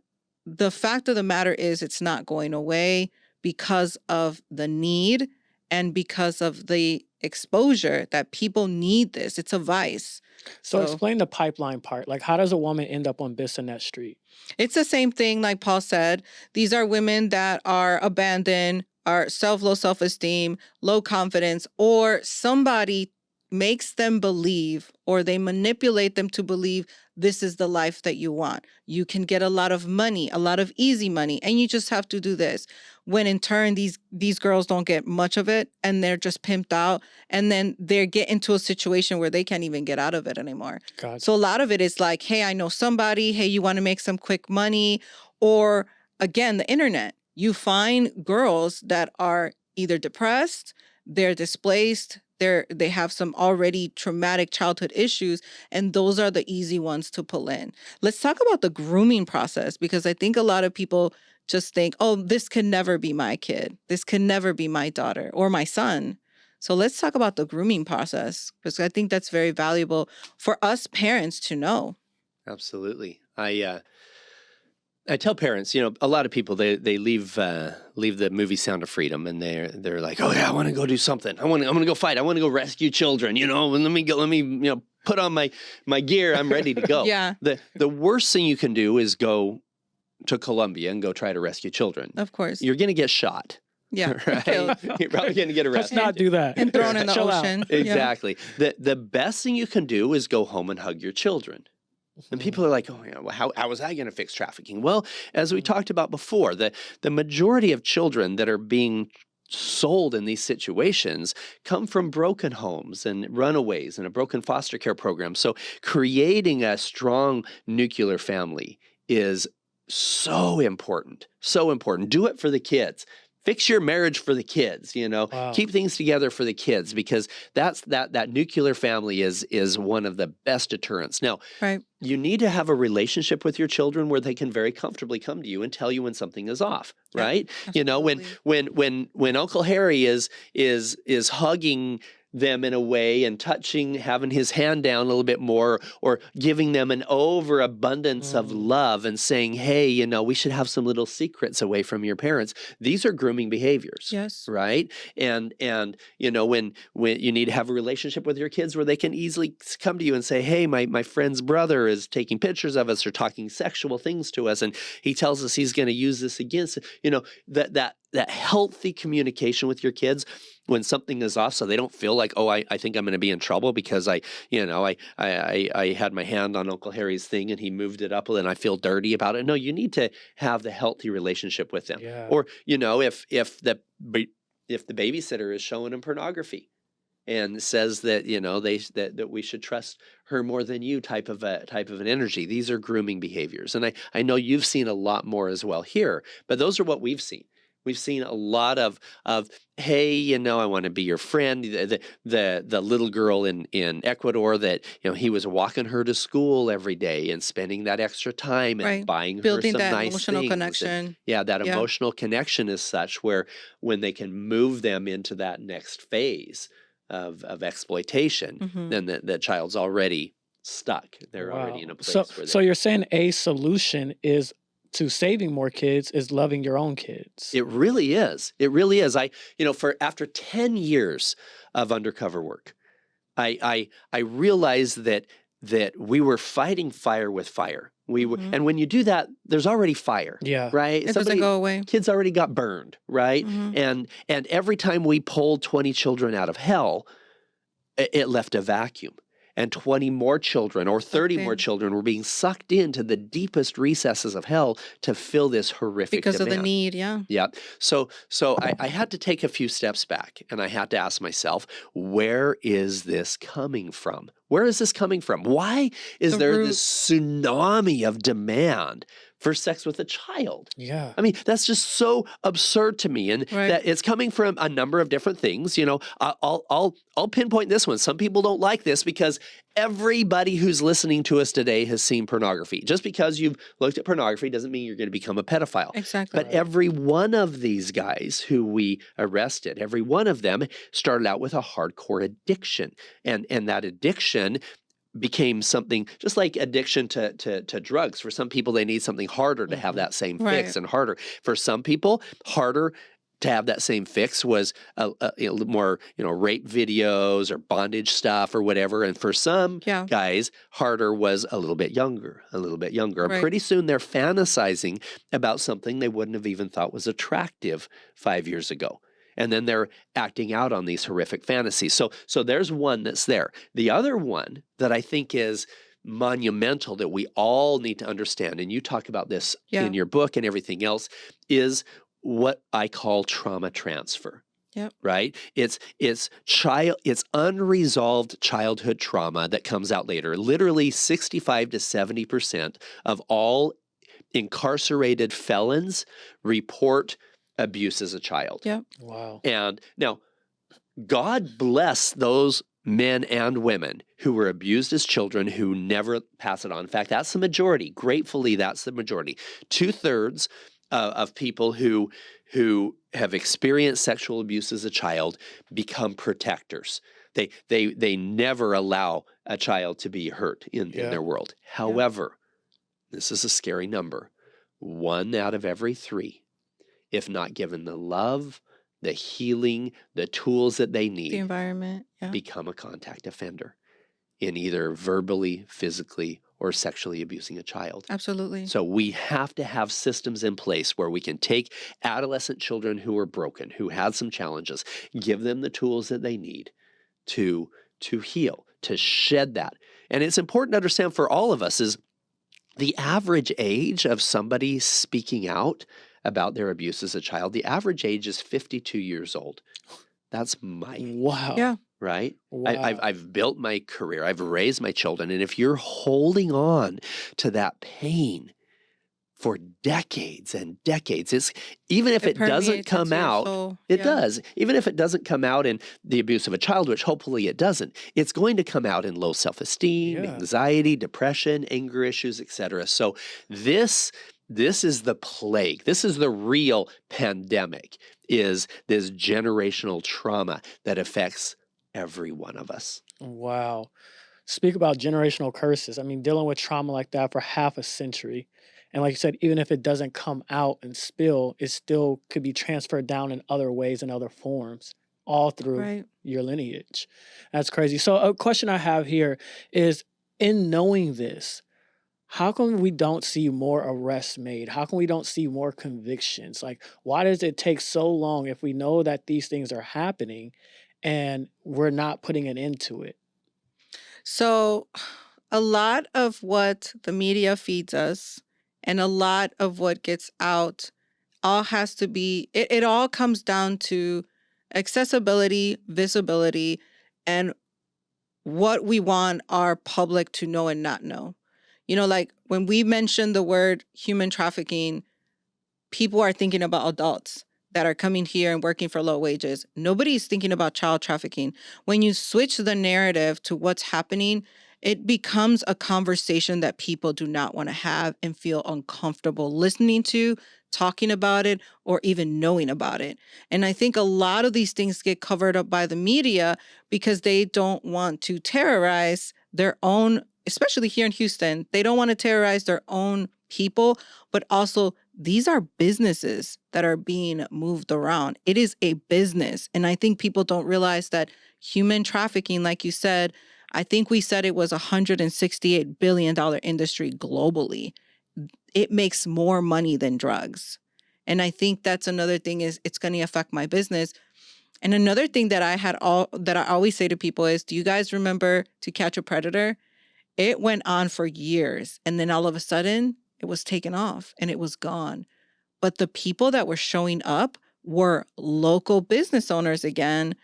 B: the fact of the matter is, it's not going away because of the need And because of the exposure that people need this, it's a vice.
A: So explain the pipeline part. Like, how does a woman end up on Bissonnette Street?
B: It's the same thing, like Paul said. These are women that are abandoned, are low self-esteem, low confidence, or somebody makes them believe, or they manipulate them to believe this is the life that you want. You can get a lot of money, a lot of easy money, and you just have to do this. When in turn, these girls don't get much of it, and they're just pimped out, and then they get into a situation where they can't even get out of it anymore.
A: Gotcha.
B: So a lot of it is like, hey, I know somebody. Hey, you want to make some quick money? Or again, the internet. You find girls that are either depressed, they're displaced, they have some already traumatic childhood issues, and those are the easy ones to pull in. Let's talk about the grooming process, because I think a lot of people just think, oh, this can never be my kid. This can never be my daughter or my son. So let's talk about the grooming process, because I think that's very valuable for us parents to know.
C: Absolutely. I tell parents, you know, a lot of people they leave the movie Sound of Freedom, and they're like, oh yeah, I want to go do something. I'm gonna go fight. I want to go rescue children. You know, and let me put on my gear. I'm ready to go.
B: Yeah.
C: The worst thing you can do is go to Colombia and go try to rescue children.
B: Of course.
C: You're gonna get shot.
B: Yeah.
C: Right. You're probably gonna get arrested.
A: Let's not do that.
B: And thrown in the
A: Chill out.
B: ocean.
C: Exactly. The best thing you can do is go home and hug your children. And people are like, oh, yeah, well, how is that going to fix trafficking? Well, as we talked about before, the majority of children that are being sold in these situations come from broken homes and runaways and a broken foster care program. So creating a strong nuclear family is so important. So important. Do it for the kids. Fix your marriage for the kids, you know,
A: Wow.
C: Keep things together for the kids, because that nuclear family is one of the best deterrents. Now,
B: Right.
C: you need to have a relationship with your children where they can very comfortably come to you and tell you when something is off,
B: Yeah,
C: right? You know, when Uncle Harry is hugging them in a way and having his hand down a little bit more, or giving them an overabundance of love and saying, hey, you know, we should have some little secrets away from your parents. These are grooming behaviors.
B: Yes.
C: Right. And you know, when you need to have a relationship with your kids where they can easily come to you and say, hey, my friend's brother is taking pictures of us or talking sexual things to us, and he tells us he's going to use this against, you know, that healthy communication with your kids when something is off, so they don't feel like, oh, I think I'm going to be in trouble because I had my hand on Uncle Harry's thing and he moved it up and I feel dirty about it. No, you need to have the healthy relationship with them.
A: Yeah.
C: Or, you know, if the babysitter is showing them pornography and says that, you know, that we should trust her more than you type of an energy. These are grooming behaviors. And I know you've seen a lot more as well here, but those are what we've seen. We've seen a lot of hey, you know, I want to be your friend. The little girl in Ecuador that, you know, he was walking her to school every day and spending that extra time and
B: Right.
C: buying
B: Building
C: her some
B: that
C: nice
B: emotional
C: things.
B: connection.
C: And, that
B: Yeah.
C: emotional connection is such where when they can move them into that next phase of exploitation,
B: Mhm.
C: then the child's already stuck. They're already in a place where
A: So you're saying a solution is to saving more kids is loving your own kids.
C: It really is. It really is. After 10 years of undercover work, I realized that we were fighting fire with fire. We were,
B: Mhm.
C: and when you do that, there's already fire,
A: Yeah.
C: right?
B: It doesn't go away.
C: Kids already got burned, right?
B: Mhm.
C: And every time we pulled 20 children out of hell, it left a vacuum. And 20 more children or 30 more
B: in.
C: children were being sucked into the deepest recesses of hell to fill this horrific
B: Because of the
C: demand.
B: need, yeah.
C: Yeah. So I had to take a few steps back and I had to ask myself, where is this coming from? Where is this coming from? Why is
B: The
C: there
B: root.
C: this tsunami of demand for sex with a child?
A: Yeah.
C: I mean, that's just so absurd to me, and
B: Right.
C: that it's coming from a number of different things. You know, I'll pinpoint this one. Some people don't like this because everybody who's listening to us today has seen pornography. Just because you've looked at pornography doesn't mean you're going to become a pedophile.
B: Exactly.
C: But every one of these guys who we arrested, every one of them started out with a hardcore addiction, and that addiction became something just like addiction to drugs. For some people, they need something harder to have that same fix
B: Right.
C: and harder. For some people, harder to have that same fix was a little more, rape videos or bondage stuff or whatever. And for some guys, harder was a little bit younger. And
B: Right.
C: pretty soon they're fantasizing about something they wouldn't have even thought was attractive 5 years ago. And then they're acting out on these horrific fantasies. So there's one that's there. The other one that I think is monumental that we all need to understand, and you talk about this in your book and everything else, is what I call trauma transfer.
B: Yep.
C: Right? It's unresolved childhood trauma that comes out later. Literally 65 to 70% of all incarcerated felons report abuse as a child.
B: Yep.
A: Wow.
C: And now, God bless those men and women who were abused as children who never pass it on. In fact, that's the majority. Gratefully, that's the majority. 2/3 of people who have experienced sexual abuse as a child become protectors. They never allow a child to be hurt in their world. However, this is a scary number. 1 out of every 3, if not given the love, the healing, the tools that they need,
B: The environment. Yeah.
C: become a contact offender in either verbally, physically, or sexually abusing a child.
B: Absolutely.
C: So we have to have systems in place where we can take adolescent children who are broken, who had some challenges, give them the tools that they need to heal, to shed that. And it's important to understand for all of us is the average age of somebody speaking out about their abuse as a child, the average age is 52 years old. That's mighty.
A: Wow.
B: Yeah.
C: Right?
A: Wow.
C: I've built my career. I've raised my children. And if you're holding on to that pain for decades and decades, even if it doesn't come out, it does. Even if it doesn't come out in the abuse of a child, which hopefully it doesn't, it's going to come out in low self-esteem, anxiety, depression, anger issues, etc. So this is the plague. This is the real pandemic, is this generational trauma that affects every one of us.
A: Wow. Speak about generational curses. I mean, dealing with trauma like that for half a century. And like you said, even if it doesn't come out and spill, it still could be transferred down in other ways and other forms, all through your lineage. That's crazy. So a question I have here is, in knowing this, how come we don't see more arrests made? How come we don't see more convictions? Like, why does it take so long if we know that these things are happening and we're not putting an end to it?
B: So a lot of what the media feeds us and a lot of what gets out all has to be, it all comes down to accessibility, visibility, and what we want our public to know and not know. Like when we mention the word human trafficking, people are thinking about adults that are coming here and working for low wages. Nobody's thinking about child trafficking. When you switch the narrative to what's happening, it becomes a conversation that people do not want to have and feel uncomfortable listening to, talking about it, or even knowing about it. And I think a lot of these things get covered up by the media because they don't want to terrorize their own, especially here in Houston, they don't want to terrorize their own people, but also these are businesses that are being moved around. It is a business. And I think people don't realize that human trafficking, like you said, I think we said it was a $168 billion industry globally. It makes more money than drugs. And I think that's another thing is it's going to affect my business. And another thing that I always say to people is, do you guys remember To Catch a Predator? It went on for years. And then all of a sudden, it was taken off and it was gone. But the people that were showing up were local business owners again,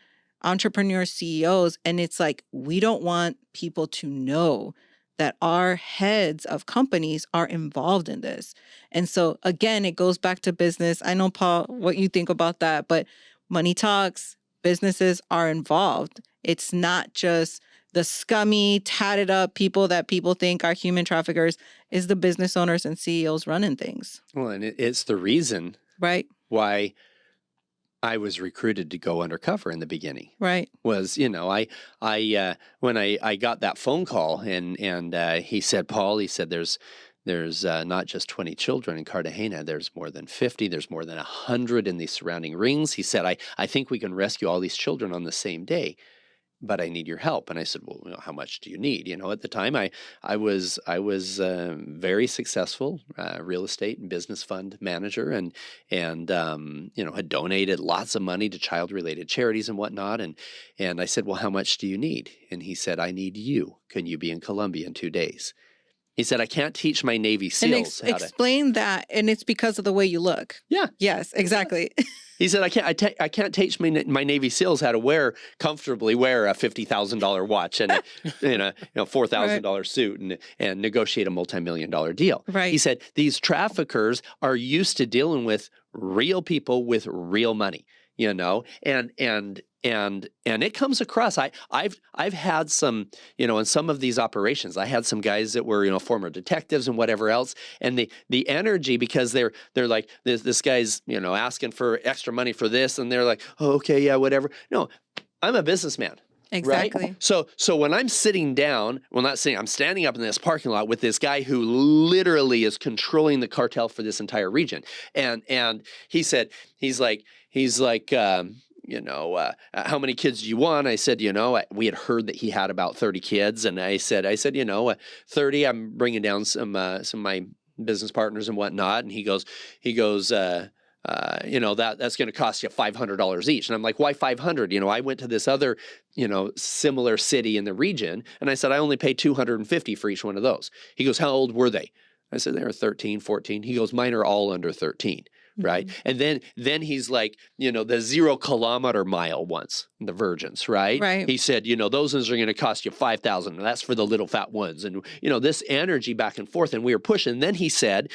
B: entrepreneurs, CEOs. And it's like, we don't want people to know that our heads of companies are involved in this. And so again, it goes back to business. I know, Paul, what you think about that, but money talks, businesses are involved. It's not just the scummy, tatted up people that people think are human traffickers, is the business owners and CEOs running things.
C: Well, and it's the reason why I was recruited to go undercover in the beginning.
B: Right.
C: Was, when I got that phone call and he said, Paul, he said, there's not just 20 children in Cartagena. There's more than 50. There's more than 100 in these surrounding rings. He said, I think we can rescue all these children on the same day, but I need your help. And I said, well, how much do you need? At the time I was very successful real estate and business fund manager, and had donated lots of money to child-related charities and whatnot. And I said, well, how much do you need? And he said, I need you. Can you be in Colombia in 2 days? He said, I can't teach my Navy SEALs
B: and explain that, and it's because of the way you look.
C: Yeah.
B: Yes, exactly.
C: He said, I can't teach my Navy SEALs how to comfortably wear a $50,000 watch and a $4,000 suit and negotiate a multi-million-dollar deal.
B: Right.
C: He said, these traffickers are used to dealing with real people with real money, and it comes across. I've had some, in some of these operations, I had some guys that were, former detectives and whatever else, and the energy, because they're like, this guy's, asking for extra money for this, and they're like, oh, okay, yeah, whatever. No, I'm a businessman.
B: Exactly.
C: Right? So when I'm sitting down, I'm standing up in this parking lot with this guy who literally is controlling the cartel for this entire region. And he said, he's like, how many kids do you want? I said, we had heard that he had about 30 kids. And I said, 30, I'm bringing down some of my business partners and whatnot. And he goes, that's going to cost you $500 each. And I'm like, why 500? I went to this other, similar city in the region, and I said, I only pay 250 for each one of those. He goes, how old were they? I said, they were 13, 14. He goes, mine are all under 13. Right. And then he's like, the 0 kilometer mile ones, the virgins. Right.
B: Right.
C: He said, those ones are going to cost you $5,000. And that's for the little fat ones. And, this energy back and forth. And we were pushing. And then he said,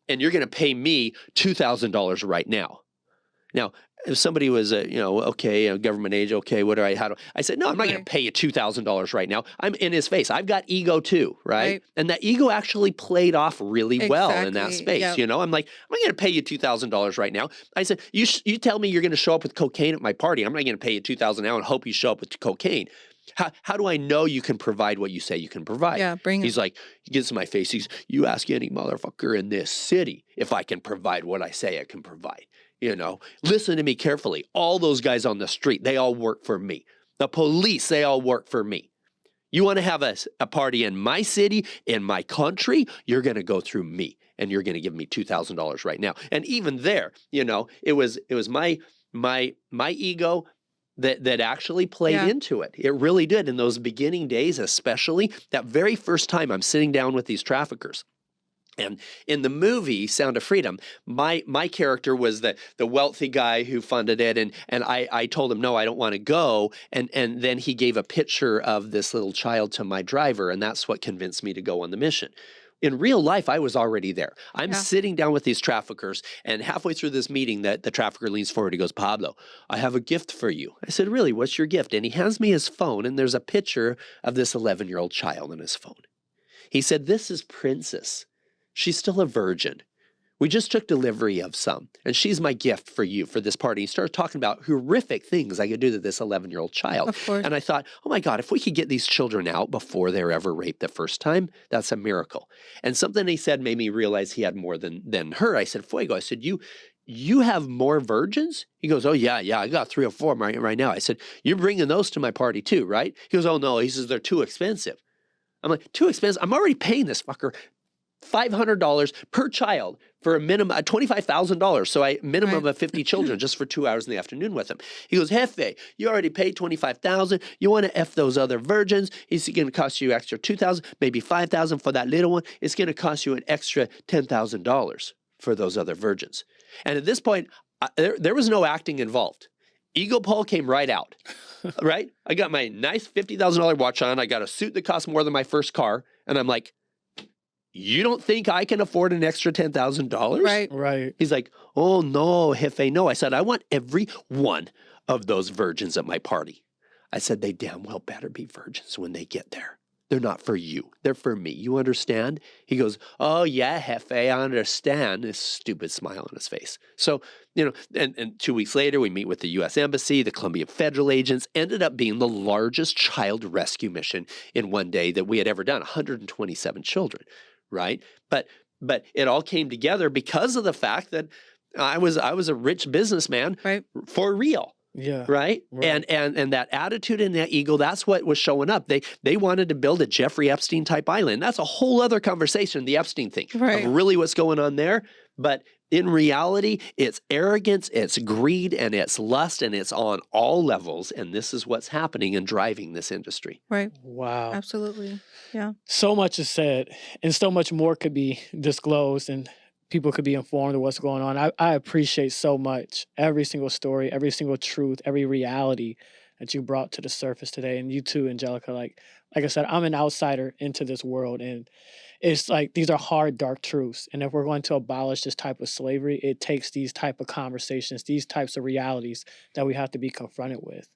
C: and you're going to pay me $2,000 right now. Now, if somebody was, a government age, okay, I said, no, I'm not going to pay you $2,000 right now. I'm in his face. I've got ego too, right? And that ego actually played off really well in that space.
B: Yep.
C: I'm like, I'm not going to pay you $2,000 right now. I said, you tell me you're going to show up with cocaine at my party. I'm not going to pay you $2,000 now and hope you show up with cocaine. How do I know you can provide what you say you can provide?
B: Yeah,
C: He's like, he gets in my face. You ask any motherfucker in this city if I can provide what I say I can provide. Listen to me carefully. All those guys on the street, they all work for me. The police, they all work for me. You want to have a party in my city, in my country, you're going to go through me, and you're going to give me $2,000 right now. And even there, it was my ego that actually played into it. It really did. In those beginning days, especially that very first time I'm sitting down with these traffickers. And in the movie Sound of Freedom, my character was the wealthy guy who funded it, and I told him, no, I don't want to go. And then he gave a picture of this little child to my driver, and that's what convinced me to go on the mission. In real life, I was already there. I'm sitting down with these traffickers, and halfway through this meeting, the trafficker leans forward. He goes, Pablo, I have a gift for you. I said, really, what's your gift? And he hands me his phone, and there's a picture of this 11-year-old child on his phone. He said, this is Princess. She's still a virgin. We just took delivery of some, and she's my gift for you for this party. He started talking about horrific things I could do to this 11-year-old child.
B: Of course.
C: And I thought, oh my God, if we could get these children out before they're ever raped the first time, that's a miracle. And something he said made me realize he had more than her. I said, Fuego, I said, you have more virgins? He goes, oh yeah, I got 3 or 4 right now. I said, you're bringing those to my party too, right? He goes, oh no, he says, they're too expensive. I'm like, too expensive? I'm already paying this fucker $500 per child for a minimum $25,000. So I minimum of 50 children just for 2 hours in the afternoon with him. He goes, Jefe, you already paid $25,000. You want to F those other virgins? It's going to cost you extra $2,000, maybe $5,000 for that little one. It's going to cost you an extra $10,000 for those other virgins. And at this point, there was no acting involved. Ego Paul came right out, right? I got my nice $50,000 watch on. I got a suit that cost more than my first car. And I'm like, you don't think I can afford an extra $10,000?
A: Right.
C: He's like, oh, no, Jefe, no. I said, I want every one of those virgins at my party. I said, they damn well better be virgins when they get there. They're not for you. They're for me. You understand? He goes, oh, yeah, Jefe, I understand. This stupid smile on his face. So, and 2 weeks later, we meet with the U.S. Embassy, the Colombian federal agents, ended up being the largest child rescue mission in one day that we had ever done, 127 children. right? But it all came together because of the fact that I was a rich businessman
B: Right.
C: for real.
A: Yeah.
C: Right?
A: Right.
C: And that attitude and that ego, that's what was showing up. They wanted to build a Jeffrey Epstein type island. That's a whole other conversation, the Epstein thing,
B: Right.
C: of really what's going on there. But in reality, it's arrogance, it's greed, and it's lust, and it's on all levels. And this is what's happening and driving this industry.
B: Right.
A: Wow.
B: Absolutely. Yeah.
A: So much is said, and so much more could be disclosed, and people could be informed of what's going on. I appreciate so much every single story, every single truth, every reality that you brought to the surface today. And you too, Angelica. Like I said, I'm an outsider into this world, and it's like these are hard, dark truths. And if we're going to abolish this type of slavery, it takes these type of conversations, these types of realities that we have to be confronted with,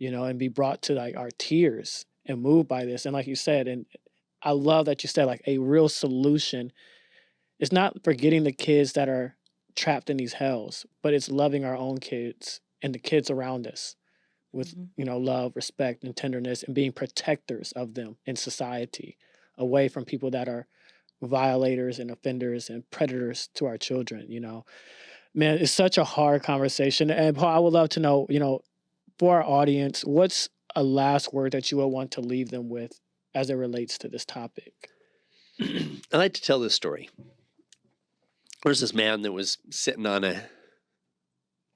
A: and be brought to like our tears and moved by this. And like you said, and I love that you said like a real solution. It's not forgetting the kids that are trapped in these hells, but it's loving our own kids and the kids around us with, love, respect, and tenderness, and being protectors of them in society, away from people that are violators and offenders and predators to our children. Man, it's such a hard conversation. And Paul, I would love to know, for our audience, what's a last word that you would want to leave them with as it relates to this topic?
C: I like to tell this story. There's this man that was sitting on a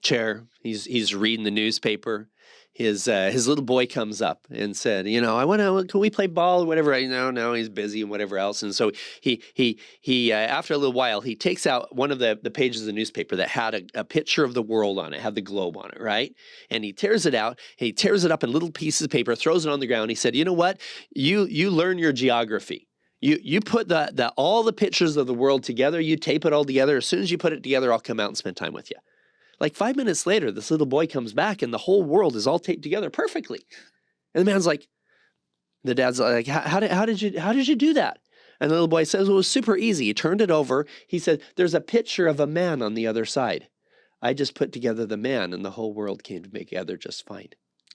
C: chair. He's reading the newspaper. His little boy comes up and said, can we play ball or whatever? No, he's busy and whatever else. And so he after a little while, he takes out one of the pages of the newspaper that had a picture of the world on it, had the globe on it, right? And he tears it out. He tears it up in little pieces of paper, throws it on the ground. He said, you know what? You learn your geography. You put all the pictures of the world together, you tape it all together. As soon as you put it together, I'll come out and spend time with you. Like 5 minutes later, this little boy comes back and the whole world is all taped together perfectly. And the dad's like, how did you do that? And the little boy says, well, it was super easy. He turned it over. He said, there's a picture of a man on the other side. I just put together the man and the whole world came together just fine.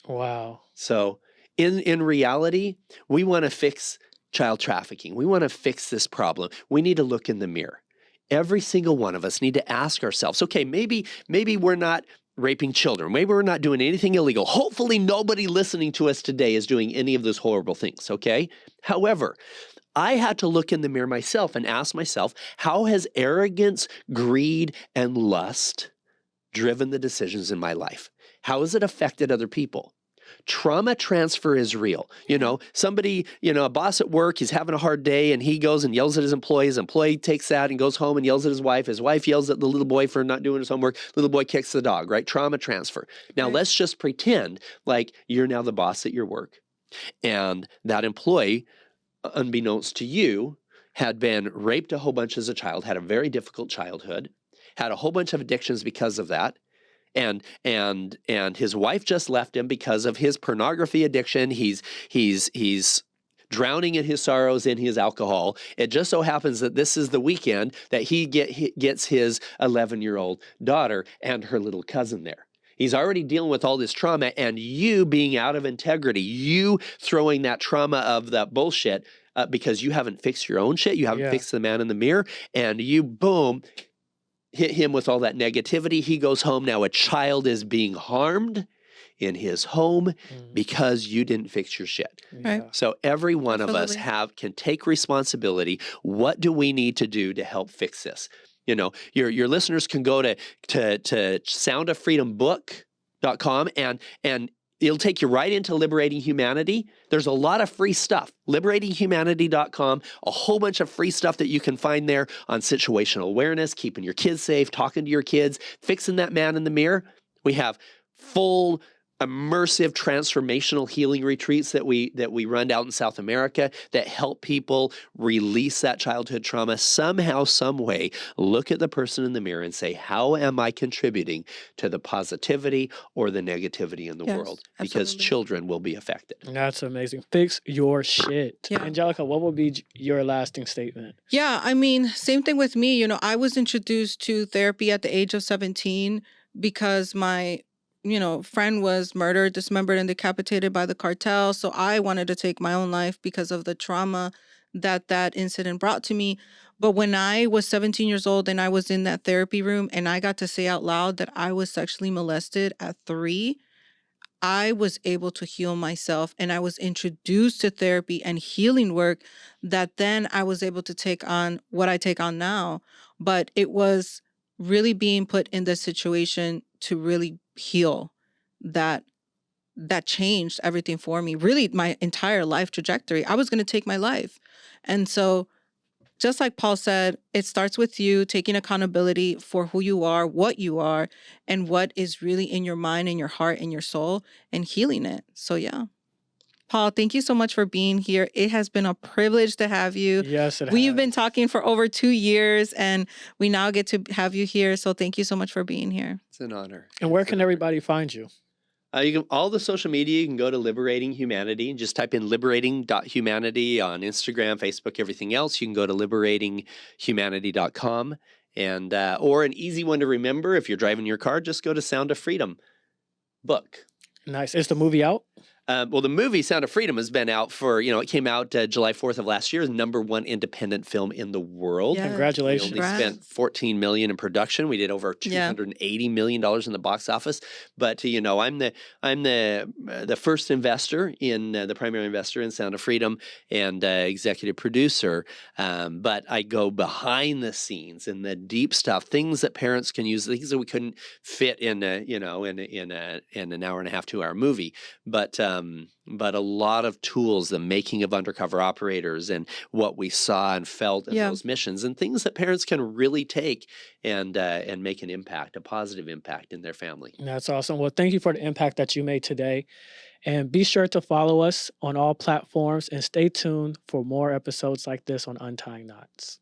A: Wow.
C: So in reality, we want to fix child trafficking. We want to fix this problem. We need to look in the mirror. Every single one of us need to ask ourselves, okay, maybe we're not raping children. Maybe we're not doing anything illegal. Hopefully nobody listening to us today is doing any of those horrible things, okay? However, I had to look in the mirror myself and ask myself, how has arrogance, greed, and lust driven the decisions in my life? How has it affected other people? Trauma transfer is real. Somebody, a boss at work, he's having a hard day and he goes and yells at his employee. His employee takes that and goes home and yells at his wife. His wife yells at the little boy for not doing his homework. Little boy kicks the dog, right? Trauma transfer. Now let's just pretend like you're now the boss at your work. And that employee, unbeknownst to you, had been raped a whole bunch as a child, had a very difficult childhood, had a whole bunch of addictions because of that. And his wife just left him because of his pornography addiction. He's drowning in his sorrows in his alcohol. It just so happens that this is the weekend that he gets his 11-year-old daughter and her little cousin there. He's already dealing with all this trauma, and you being out of integrity, you throwing that trauma of that bullshit because you haven't fixed your own shit, you haven't fixed the man in the mirror, and you, boom, hit him with all that negativity. He goes home. Now a child is being harmed in his home because you didn't fix your shit.
B: Right.
C: So every one of us can take responsibility. What do we need to do to help fix this? Your listeners can go to soundoffreedombook.com and it'll take you right into Liberating Humanity. There's a lot of free stuff. LiberatingHumanity.com, a whole bunch of free stuff that you can find there on situational awareness, keeping your kids safe, talking to your kids, fixing that man in the mirror. We have full immersive transformational healing retreats that we run out in South America that help people release that childhood trauma somehow, some way. Look at the person in the mirror and say, how am I contributing to the positivity or the negativity in the world? Because children will be affected.
A: That's amazing. Fix your shit.
B: Yeah.
A: Angelica, what would be your lasting statement?
B: Yeah, I mean, same thing with me. I was introduced to therapy at the age of 17 because my friend was murdered, dismembered, and decapitated by the cartel. So I wanted to take my own life because of the trauma that incident brought to me. But when I was 17 years old and I was in that therapy room and I got to say out loud that I was sexually molested at 3, I was able to heal myself, and I was introduced to therapy and healing work that then I was able to take on what I take on now. But it was really being put in this situation to really heal that that changed everything for me. Really, my entire life trajectory. I was going to take my life. And so just like Paul said, it starts with you taking accountability for who you are, what you are, and what is really in your mind and your heart and your soul, and healing it. So yeah. Paul, thank you so much for being here. It has been a privilege to have you.
A: Yes, it
B: We've
A: has.
B: been talking for over 2 years, and we now get to have you here. So thank you so much for being here.
C: It's an honor.
A: And where
C: It's
A: can
C: an honor.
A: everybody find you?
C: You can, all the social media, you can go to Liberating Humanity and just type in liberating.humanity on Instagram, Facebook, everything else. You can go to liberatinghumanity.com. And or an easy one to remember, if you're driving your car, just go to Sound of Freedom book.
A: Nice. Is the movie out?
C: Well, the movie Sound of Freedom has been out for, it came out July 4th of last year, #1 independent film in the world.
B: Yes.
A: Congratulations.
C: We only spent $14 million in production. We did over $280 million in the box office. But I'm the first investor in the primary investor in Sound of Freedom and executive producer. But I go behind the scenes in the deep stuff, things that parents can use, things that we couldn't fit in in an hour and a half, 2-hour movie. But a lot of tools, the making of undercover operators and what we saw and felt in those missions, and things that parents can really take and make an impact, a positive impact in their family.
A: That's awesome. Well, thank you for the impact that you made today. And be sure to follow us on all platforms and stay tuned for more episodes like this on Untying Knots.